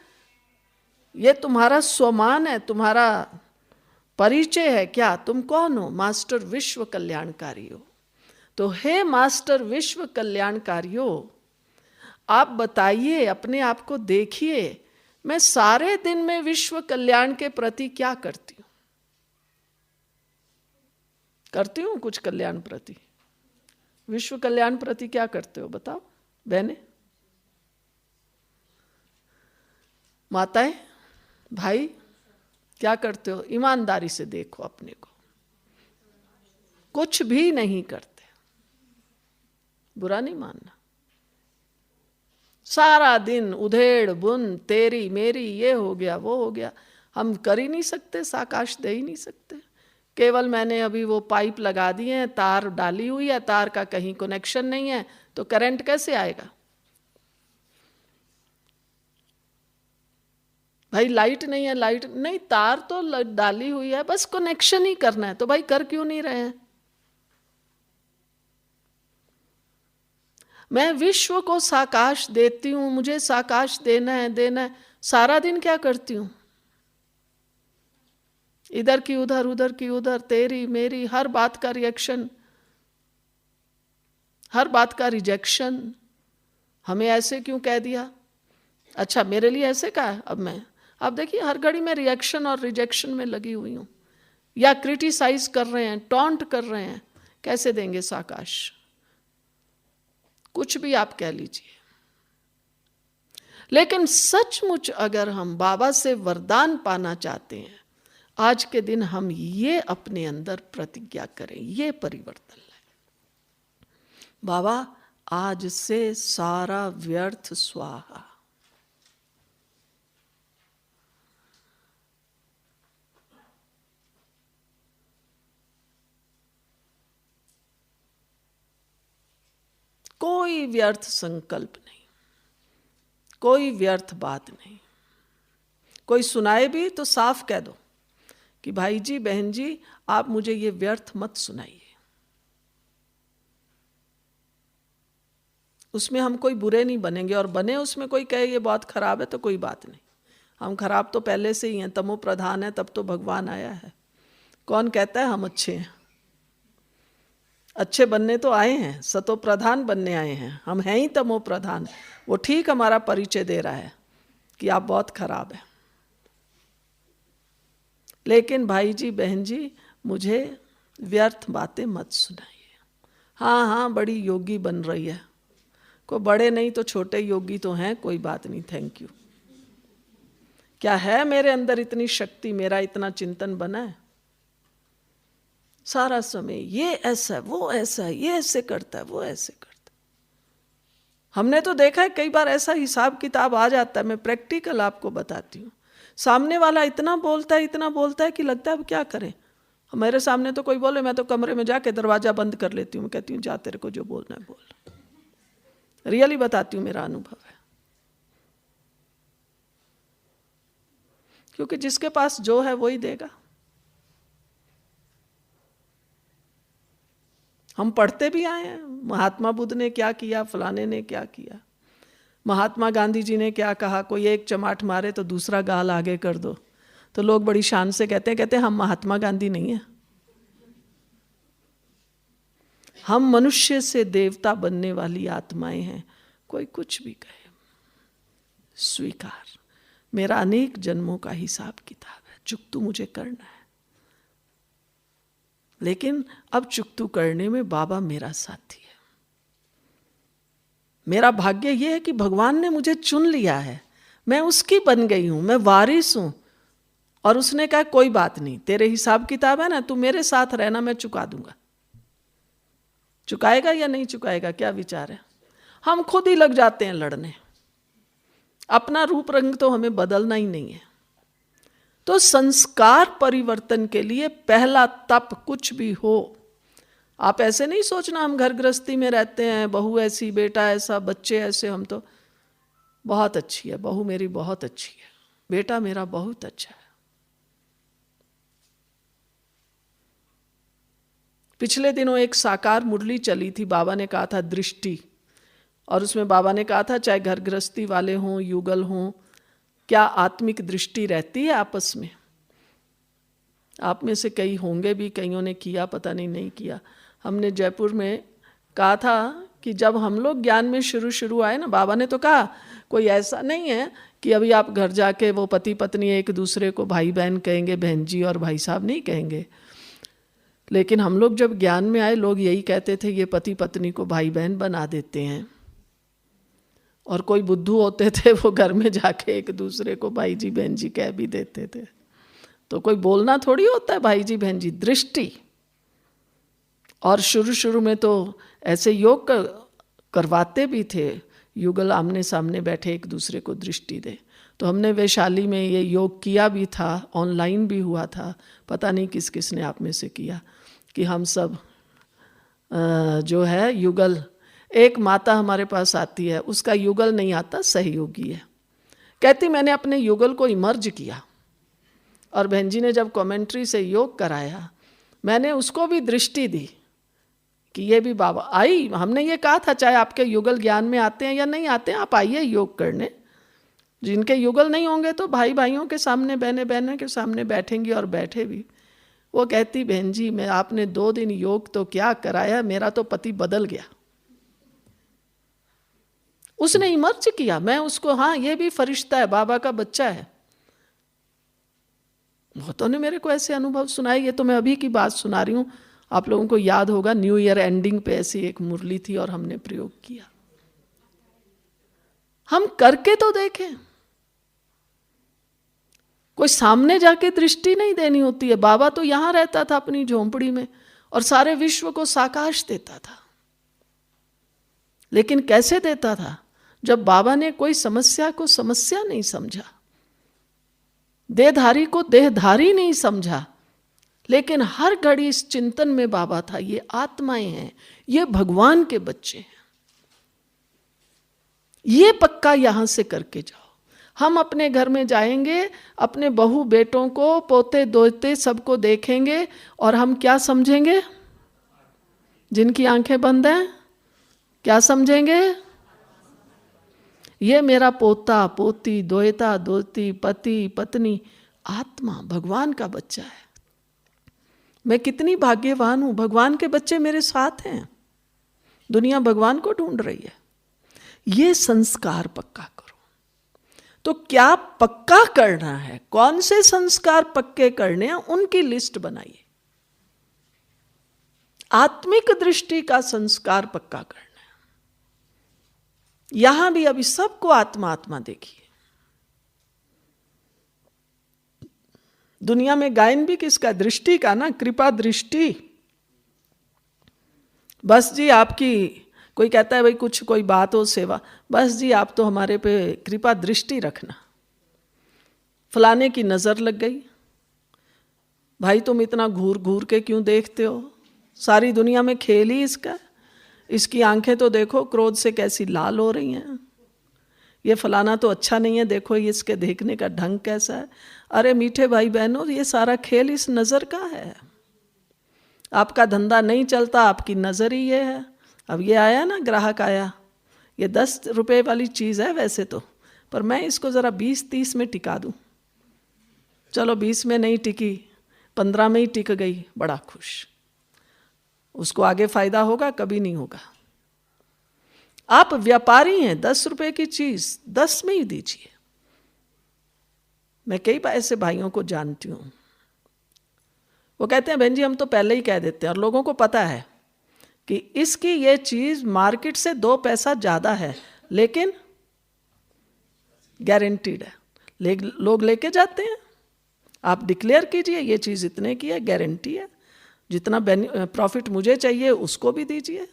ये तुम्हारा स्वमान है, तुम्हारा परिचय है क्या? तुम कौन हो? मास्टर विश्व कल्याणकारी हो। तो हे मास्टर विश्व कल्याणकारी हो, आप बताइए, अपने आप को देखिए, मैं सारे दिन में विश्व कल्याण के प्रति क्या करती हूं? करती हूं कुछ कल्याण प्रति? विश्व कल्याण प्रति क्या करते हो बताओ बहने, माताएं, भाई, क्या करते हो? ईमानदारी से देखो अपने को। कुछ भी नहीं करते, बुरा नहीं मानना। सारा दिन उधेड़ बुन, तेरी मेरी, ये हो गया वो हो गया, हम कर ही नहीं सकते, साकाश दे ही नहीं सकते। केवल मैंने अभी वो पाइप लगा दिए हैं, तार डाली हुई है, तार का कहीं कनेक्शन नहीं है, तो करंट कैसे आएगा? भाई लाइट नहीं है, लाइट नहीं, तार तो डाली हुई है, बस कनेक्शन ही करना है। तो भाई कर क्यों नहीं रहे हैं? मैं विश्व को साकाश देती हूं, मुझे साकाश देना है, देना है। सारा दिन क्या करती हूं? इधर की उधर, उधर की उधर, तेरी मेरी, हर बात का रिएक्शन, हर बात का रिजेक्शन। हमें ऐसे क्यों कह दिया? अच्छा मेरे लिए ऐसे कहा है, अब मैं, अब देखिए हर घड़ी में रिएक्शन और रिजेक्शन में लगी हुई हूं, या क्रिटिसाइज कर रहे हैं, टॉन्ट कर रहे हैं। कैसे देंगे साकाश? कुछ भी आप कह लीजिए। लेकिन सचमुच अगर हम बाबा से वरदान पाना चाहते हैं, आज के दिन हम ये अपने अंदर प्रतिज्ञा करें, ये परिवर्तन लाएं। बाबा आज से सारा व्यर्थ स्वाहा। कोई व्यर्थ संकल्प नहीं, कोई व्यर्थ बात नहीं। कोई सुनाए भी तो साफ कह दो कि भाई जी बहन जी आप मुझे ये व्यर्थ मत सुनाइए। उसमें हम कोई बुरे नहीं बनेंगे, और बने उसमें कोई कहे ये बहुत खराब है तो कोई बात नहीं। हम खराब तो पहले से ही हैं, तमो प्रधान है, तब तो भगवान आया है। कौन कहता है हम अच्छे हैं? अच्छे बनने तो आए हैं, सतो प्रधान बनने आए हैं। हम हैं ही तमो प्रधान। वो ठीक हमारा परिचय दे रहा है कि आप बहुत खराब हैं। लेकिन भाई जी बहन जी मुझे व्यर्थ बातें मत सुनाइए। हाँ हाँ बड़ी योगी बन रही है, कोई बड़े नहीं तो छोटे योगी तो हैं, कोई बात नहीं, थैंक यू। क्या है मेरे अंदर इतनी शक्ति, मेरा इतना चिंतन बना है? सारा समय ये ऐसा है, वो ऐसा है, ये ऐसे करता है, वो ऐसे करता है। हमने तो देखा है कई बार ऐसा हिसाब किताब आ जाता है। मैं प्रैक्टिकल आपको बताती हूँ। सामने वाला इतना बोलता है कि लगता है अब क्या करें। मेरे सामने तो कोई बोले, मैं तो कमरे में जाके दरवाजा बंद कर लेती हूँ। मैं कहती हूँ जा तेरे को जो बोलना है बोल। रियली बताती हूँ, मेरा अनुभव है। क्योंकि जिसके पास जो है वही देगा। हम पढ़ते भी आए हैं, महात्मा बुद्ध ने क्या किया, फलाने ने क्या किया, महात्मा गांधी जी ने क्या कहा। कोई एक चमाट मारे तो दूसरा गाल आगे कर दो, तो लोग बड़ी शान से कहते हैं हम महात्मा गांधी नहीं है, हम मनुष्य से देवता बनने वाली आत्माएं हैं। कोई कुछ भी कहे, स्वीकार, मेरा अनेक जन्मों का हिसाब किताब है, चुकतू मुझे करना है। लेकिन अब चुकतू करने में बाबा मेरा साथी है। मेरा भाग्य यह है कि भगवान ने मुझे चुन लिया है, मैं उसकी बन गई हूं, मैं वारिस हूं। और उसने कहा कोई बात नहीं, तेरे हिसाब किताब है ना, तू मेरे साथ रहना, मैं चुका दूंगा। चुकाएगा या नहीं चुकाएगा, क्या विचार है? हम खुद ही लग जाते हैं लड़ने। अपना रूप रंग तो हमें बदलना ही नहीं है। तो संस्कार परिवर्तन के लिए पहला तप कुछ भी हो, आप ऐसे नहीं सोचना हम घर गृहस्थी में रहते हैं, बहू ऐसी, बेटा ऐसा, बच्चे ऐसे। हम तो बहुत अच्छी है बहू मेरी, बहुत अच्छी है, बेटा मेरा बहुत अच्छा है। पिछले दिनों एक साकार मुरली चली थी, बाबा ने कहा था दृष्टि, और उसमें बाबा ने कहा था चाहे घर गृहस्थी वाले हों, युगल हों, क्या आत्मिक दृष्टि रहती है आपस में? आप में से कई होंगे भी, कईयों ने किया, पता नहीं किया। हमने जयपुर में कहा था कि जब हम लोग ज्ञान में शुरू आए ना, बाबा ने तो कहा कोई ऐसा नहीं है कि अभी आप घर जाके वो पति पत्नी एक दूसरे को भाई बहन कहेंगे, बहन जी और भाई साहब नहीं कहेंगे। लेकिन हम लोग जब ज्ञान में आए, लोग यही कहते थे ये पति पत्नी को भाई बहन बना देते हैं। और कोई बुद्धू होते थे वो घर में जाके एक दूसरे को भाई जी बहन जी कह भी देते थे। तो कोई बोलना थोड़ी होता है भाई जी बहन जी, दृष्टि। और शुरू में तो ऐसे योग करवाते भी थे, युगल आमने सामने बैठे एक दूसरे को दृष्टि दे। तो हमने वैशाली में ये योग किया भी था, ऑनलाइन भी हुआ था, पता नहीं किस किस ने आप में से किया, कि हम सब जो है युगल, एक माता हमारे पास आती है, उसका युगल नहीं आता, सहयोगी है, कहती मैंने अपने युगल को इमर्ज किया। और बहन जी ने जब कमेंट्री से योग कराया, मैंने उसको भी दृष्टि दी कि ये भी बाबा आई। हमने ये कहा था चाहे आपके युगल ज्ञान में आते हैं या नहीं आते हैं, आप आइए योग करने। जिनके युगल नहीं होंगे तो भाई भाइयों के सामने, बहने बहनों के सामने बैठेंगी, और बैठे भी। वो कहती बहन जी मैं आपने 2 दिन योग तो क्या कराया, मेरा तो पति बदल गया। उसने इमर्ज किया, मैं उसको, हाँ ये भी फरिश्ता है, बाबा का बच्चा है। बहुतों ने मेरे को ऐसे अनुभव सुनाए। ये तो मैं अभी की बात सुना रही हूँ, आप लोगों को याद होगा न्यू ईयर एंडिंग पे ऐसी एक मुरली थी और हमने प्रयोग किया। हम करके तो देखें। कोई सामने जाके दृष्टि नहीं देनी होती है। बाबा तो यहां रहता था अपनी झोंपड़ी में और सारे विश्व को साकाश देता था। लेकिन कैसे देता था? जब बाबा ने कोई समस्या को समस्या नहीं समझा, देहधारी को देहधारी नहीं समझा, लेकिन हर घड़ी इस चिंतन में बाबा था, ये आत्माएं हैं, ये भगवान के बच्चे हैं, ये पक्का यहां से करके जाओ। हम अपने घर में जाएंगे, अपने बहू बेटों को, पोते दोते सबको देखेंगे और हम क्या समझेंगे? जिनकी आंखें बंद हैं क्या समझेंगे? ये मेरा पोता पोती, दोता दोती, पति पत्नी, आत्मा भगवान का बच्चा है। मैं कितनी भाग्यवान हूं, भगवान के बच्चे मेरे साथ हैं। दुनिया भगवान को ढूंढ रही है। ये संस्कार पक्का करो। तो क्या पक्का करना है, कौन से संस्कार पक्के करने हैं, उनकी लिस्ट बनाइए। आत्मिक दृष्टि का संस्कार पक्का करना है। यहां भी अभी सबको आत्मा आत्मा देखिए। दुनिया में गायन भी किसका? दृष्टि का ना, कृपा दृष्टि। बस जी आपकी, कोई कहता है भाई कुछ कोई बात हो, सेवा, बस जी आप तो हमारे पे कृपा दृष्टि रखना। फलाने की नजर लग गई, भाई तुम इतना घूर घूर के क्यों देखते हो? सारी दुनिया में खेल ही इसका। इसकी आंखें तो देखो क्रोध से कैसी लाल हो रही हैं। ये फलाना तो अच्छा नहीं है, देखो ये इसके देखने का ढंग कैसा है। अरे मीठे भाई बहनों, ये सारा खेल इस नज़र का है। आपका धंधा नहीं चलता, आपकी नज़र ही ये है। अब ये आया ना, ग्राहक आया, ये 10 रुपए वाली चीज़ है वैसे तो, पर मैं इसको ज़रा 20-30 में टिका दूँ। चलो 20 में नहीं टिकी, 15 में ही टिक गई, बड़ा खुश। उसको आगे फायदा होगा? कभी नहीं होगा। आप व्यापारी हैं, 10 रुपए की चीज 10 में ही दीजिए। मैं कई ऐसे भाइयों को जानती हूं, वो कहते हैं बहन जी हम तो पहले ही कह देते हैं, और लोगों को पता है कि इसकी ये चीज मार्केट से 2 पैसा ज्यादा है, लेकिन गारंटीड है, लोग लेके जाते हैं। आप डिक्लेयर कीजिए ये चीज इतने की है, गारंटी है, जितना प्रॉफिट मुझे चाहिए उसको भी दीजिए।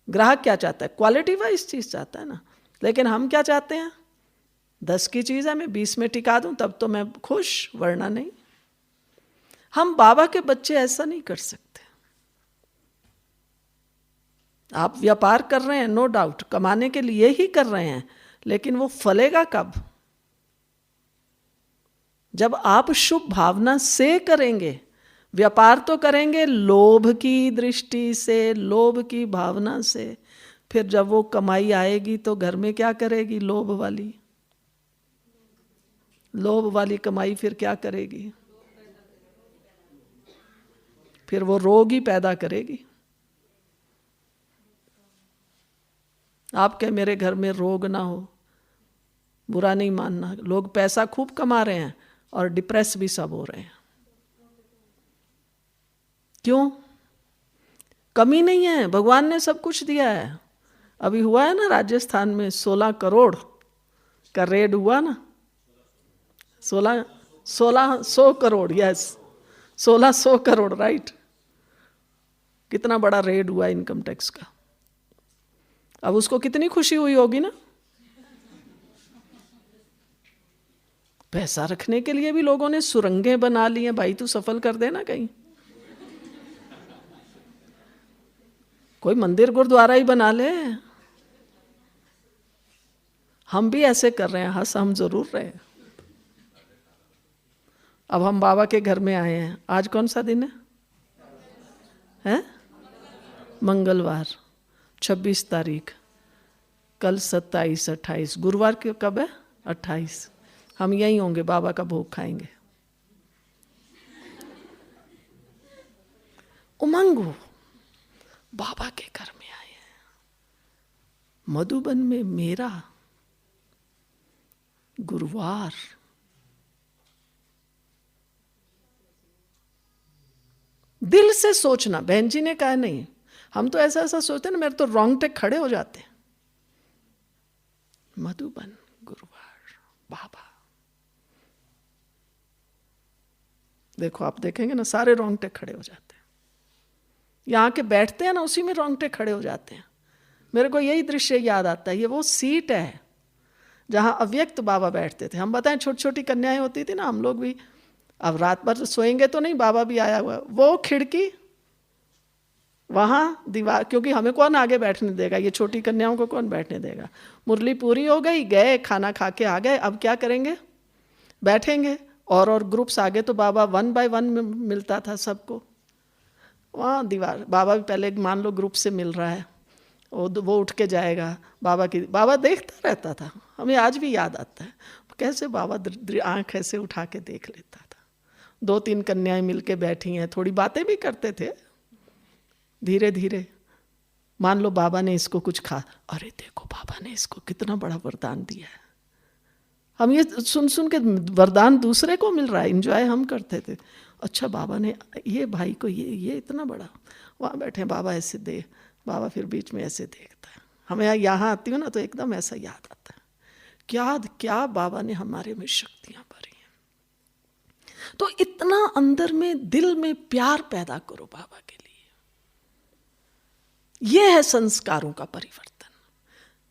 ग्राहक क्या चाहता है? क्वालिटी वाइज चीज चाहता है ना। लेकिन हम क्या चाहते हैं? 10 की चीज है, मैं 20 में टिका दूं तब तो मैं खुश, वरना नहीं। हम बाबा के बच्चे ऐसा नहीं कर सकते। आप व्यापार कर रहे हैं, नो डाउट, कमाने के लिए ही कर रहे हैं, लेकिन वो फलेगा कब? जब आप शुभ भावना से करेंगे। व्यापार तो करेंगे लोभ की दृष्टि से, लोभ की भावना से, फिर जब वो कमाई आएगी तो घर में क्या करेगी? लोभ वाली कमाई फिर क्या करेगी? फिर वो रोग ही पैदा करेगी। आप कहे मेरे घर में रोग ना हो, बुरा नहीं मानना, लोग पैसा खूब कमा रहे हैं और डिप्रेस भी सब हो रहे हैं। क्यों? कमी नहीं है, भगवान ने सब कुछ दिया है। अभी हुआ है ना राजस्थान में 16 करोड़ का रेड हुआ ना, 1600 करोड़, यस 1600 करोड़, राइट। कितना बड़ा रेड हुआ इनकम टैक्स का। अब उसको कितनी खुशी हुई होगी ना। पैसा रखने के लिए भी लोगों ने सुरंगें बना ली हैं। भाई तू सफल कर देना कहीं, कोई मंदिर गुरुद्वारा ही बना ले। हम भी ऐसे कर रहे हैं, हंस हम जरूर रहे हैं। अब हम बाबा के घर में आए हैं। आज कौन सा दिन है? मंगलवार, 26 तारीख। कल 27, 28, गुरुवार के कब है? 28। हम यहीं होंगे, बाबा का भोग खाएंगे। उमंग हो, बाबा के घर में आए हैं। मधुबन में मेरा गुरुवार, दिल से सोचना। बहन जी ने कहा नहीं, हम तो ऐसा ऐसा सोचते ना, मेरे तो रोंगटे खड़े हो जाते हैं। मधुबन गुरुवार, बाबा। देखो आप देखेंगे ना, सारे रोंगटे खड़े हो जाते हैं। यहाँ के बैठते हैं ना, उसी में रोंगटे खड़े हो जाते हैं। मेरे को यही दृश्य याद आता है। ये वो सीट है जहां अव्यक्त बाबा बैठते थे। हम बताएं, छोटी छोटी कन्याएं होती थी ना, हम लोग भी अब रात भर सोएंगे तो नहीं, बाबा भी आया हुआ। वो खिड़की, वहां दीवार, क्योंकि हमें कौन आगे बैठने देगा, ये छोटी कन्याओं को कौन बैठने देगा। मुरली पूरी हो गई, गए खाना खा के आ गए, अब क्या करेंगे? बैठेंगे। और ग्रुप्स आगे तो बाबा 1 by 1 मिलता था सबको। वहाँ दीवार, बाबा भी पहले मान लो ग्रुप से मिल रहा है, वो उठ के जाएगा, बाबा देखता रहता था। हमें आज भी याद आता है कैसे बाबा आंख ऐसे उठा के देख लेता था। 2-3 कन्याएं मिलके बैठी हैं, थोड़ी बातें भी करते थे। धीरे धीरे मान लो बाबा ने इसको कुछ खा, अरे देखो बाबा ने इसको कितना बड़ा वरदान दिया है। हम ये सुन सुन के वरदान दूसरे को मिल रहा है, एंजॉय हम करते थे। अच्छा बाबा ने ये भाई को ये इतना बड़ा, वहाँ बैठे बाबा ऐसे दे, बाबा फिर बीच में ऐसे देखता है। हमें यहाँ आती हूँ ना तो एकदम ऐसा याद आता है, क्या क्या बाबा ने हमारे में शक्तियाँ भरी हैं। तो इतना अंदर में दिल में प्यार पैदा करो बाबा के लिए। यह है संस्कारों का परिवर्तन।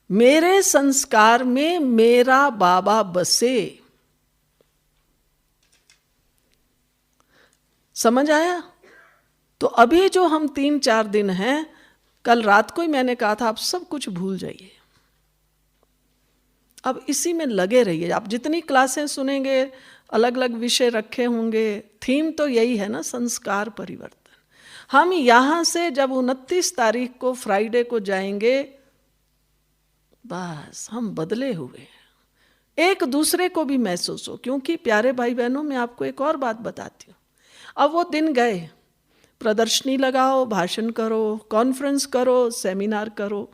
मेरे संस्कार में मेरा बाबा बसे। समझ आया? तो अभी जो हम 3-4 दिन हैं, कल रात को ही मैंने कहा था आप सब कुछ भूल जाइए, अब इसी में लगे रहिए। आप जितनी क्लासें सुनेंगे, अलग अलग विषय रखे होंगे, थीम तो यही है ना, संस्कार परिवर्तन। हम यहां से जब 29 तारीख को फ्राइडे को जाएंगे, बस हम बदले हुए हैं। एक दूसरे को भी महसूस हो। क्योंकि प्यारे भाई बहनों, मैं आपको एक और बात बताती हूँ। अब वो दिन गए, प्रदर्शनी लगाओ, भाषण करो, कॉन्फ्रेंस करो, सेमिनार करो,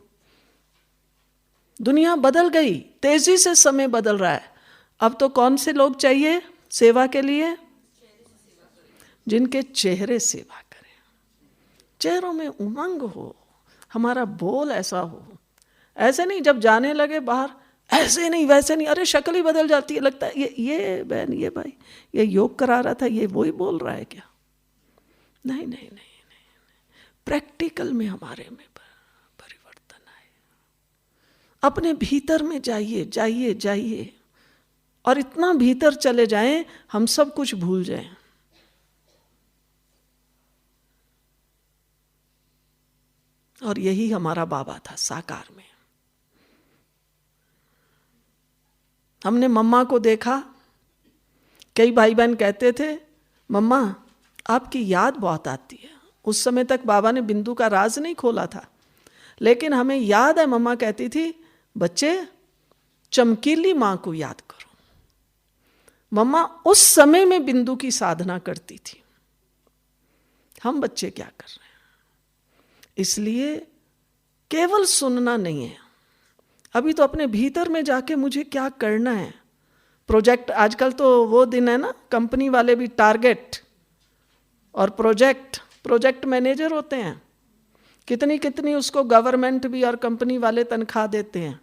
दुनिया बदल गई, तेजी से समय बदल रहा है। अब तो कौन से लोग चाहिए सेवा के लिए? जिनके चेहरे सेवा करें, चेहरों में उमंग हो, हमारा बोल ऐसा हो। ऐसे नहीं जब जाने लगे बाहर, ऐसे नहीं वैसे नहीं, अरे शक्ल ही बदल जाती है, लगता है ये बहन, ये भाई, ये योग करा रहा था, ये वही बोल रहा है क्या? नहीं नहीं नहीं नहीं, प्रैक्टिकल में हमारे में परिवर्तन आए। अपने भीतर में जाइए जाइए जाइए, और इतना भीतर चले जाएं हम सब कुछ भूल जाएं। और यही हमारा बाबा था साकार में। हमने मम्मा को देखा, कई भाई बहन कहते थे मम्मा आपकी याद बहुत आती है। उस समय तक बाबा ने बिंदु का राज नहीं खोला था, लेकिन हमें याद है मम्मा कहती थी बच्चे चमकीली माँ को याद करो। मम्मा उस समय में बिंदु की साधना करती थी। हम बच्चे क्या कर रहे हैं? इसलिए केवल सुनना नहीं है, अभी तो अपने भीतर में जाके मुझे क्या करना है। प्रोजेक्ट, आजकल तो वो दिन है ना, कंपनी वाले भी टारगेट और प्रोजेक्ट मैनेजर होते हैं, कितनी कितनी उसको गवर्नमेंट भी और कंपनी वाले तनख्वाह देते हैं।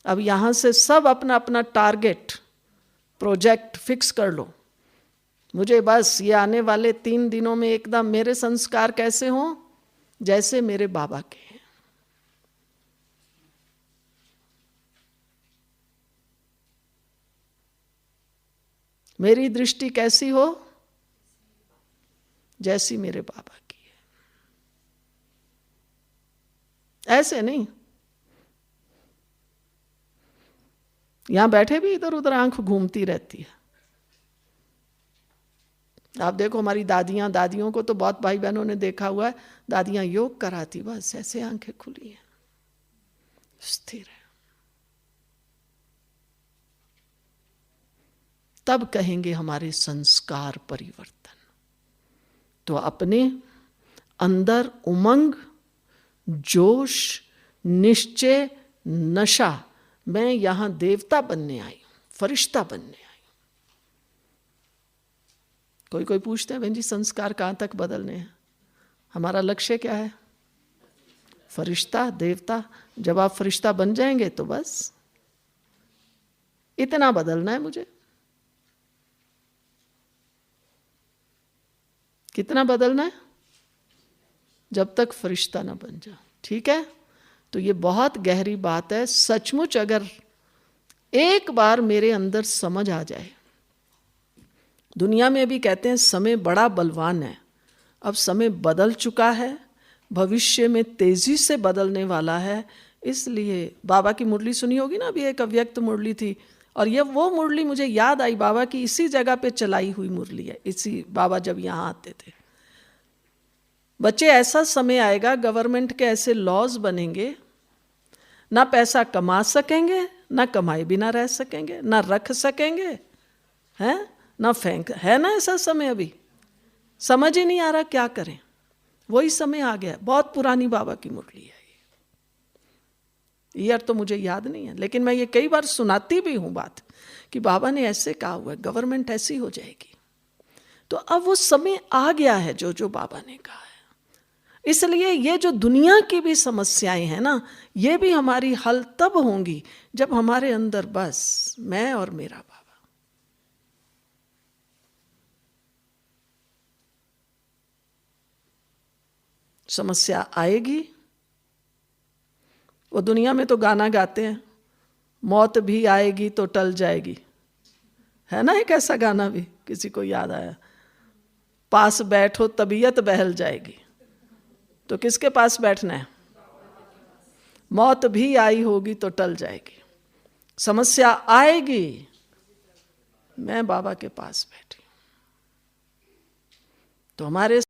अब यहाँ से सब अपना अपना टारगेट प्रोजेक्ट फिक्स कर लो। मुझे बस ये आने वाले 3 दिनों में एकदम मेरे संस्कार कैसे हों, जैसे मेरे बाबा के हैं। मेरी दृष्टि कैसी हो, जैसी मेरे बाबा की है। ऐसे नहीं यहां बैठे भी इधर उधर आंख घूमती रहती है। आप देखो हमारी दादियों को तो बहुत भाई बहनों ने देखा हुआ है, दादियां योग कराती, बस ऐसे आंखें खुली हैं, स्थिर है। तब कहेंगे हमारे संस्कार परिवर्तन। तो अपने अंदर उमंग, जोश, निश्चय, नशा, मैं यहां देवता बनने आई हूं, फरिश्ता बनने आई हूं। कोई पूछते हैं बहन जी संस्कार कहां तक बदलने हैं? हमारा लक्ष्य क्या है? फरिश्ता, देवता। जब आप फरिश्ता बन जाएंगे तो बस इतना बदलना है मुझे। कितना बदलना है? जब तक फरिश्ता ना बन जाओ। ठीक है, तो ये बहुत गहरी बात है। सचमुच अगर एक बार मेरे अंदर समझ आ जाए, दुनिया में भी कहते हैं समय बड़ा बलवान है, अब समय बदल चुका है, भविष्य में तेजी से बदलने वाला है। इसलिए बाबा की मुरली सुनी होगी ना, अभी एक अव्यक्त मुरली थी, और ये वो मुरली मुझे याद आई, बाबा की इसी जगह पे चलाई हुई मुरली है। इसी बाबा जब यहाँ आते थे, बच्चे ऐसा समय आएगा, गवर्नमेंट के ऐसे लॉज बनेंगे, ना पैसा कमा सकेंगे, ना कमाए बिना रह सकेंगे, ना रख सकेंगे, हैं ना फेंक, है ना ऐसा समय। अभी समझ ही नहीं आ रहा क्या करें, वही समय आ गया। बहुत पुरानी बाबा की मुरली है, ईयर तो मुझे याद नहीं है, लेकिन मैं ये कई बार सुनाती भी हूं बात कि बाबा ने ऐसे कहा हुआ है, गवर्नमेंट ऐसी हो जाएगी। तो अब वो समय आ गया है जो बाबा ने कहा है। इसलिए ये जो दुनिया की भी समस्याएं हैं ना, ये भी हमारी हल तब होंगी जब हमारे अंदर बस मैं और मेरा बाबा। समस्या आएगी। वो दुनिया में तो गाना गाते हैं, मौत भी आएगी तो टल जाएगी, है ना एक ऐसा गाना भी, किसी को याद आया? पास बैठो तबीयत बहल जाएगी। तो किसके पास बैठना है? मौत भी आई होगी तो टल जाएगी। समस्या आएगी, मैं बाबा के पास बैठी। तो हमारे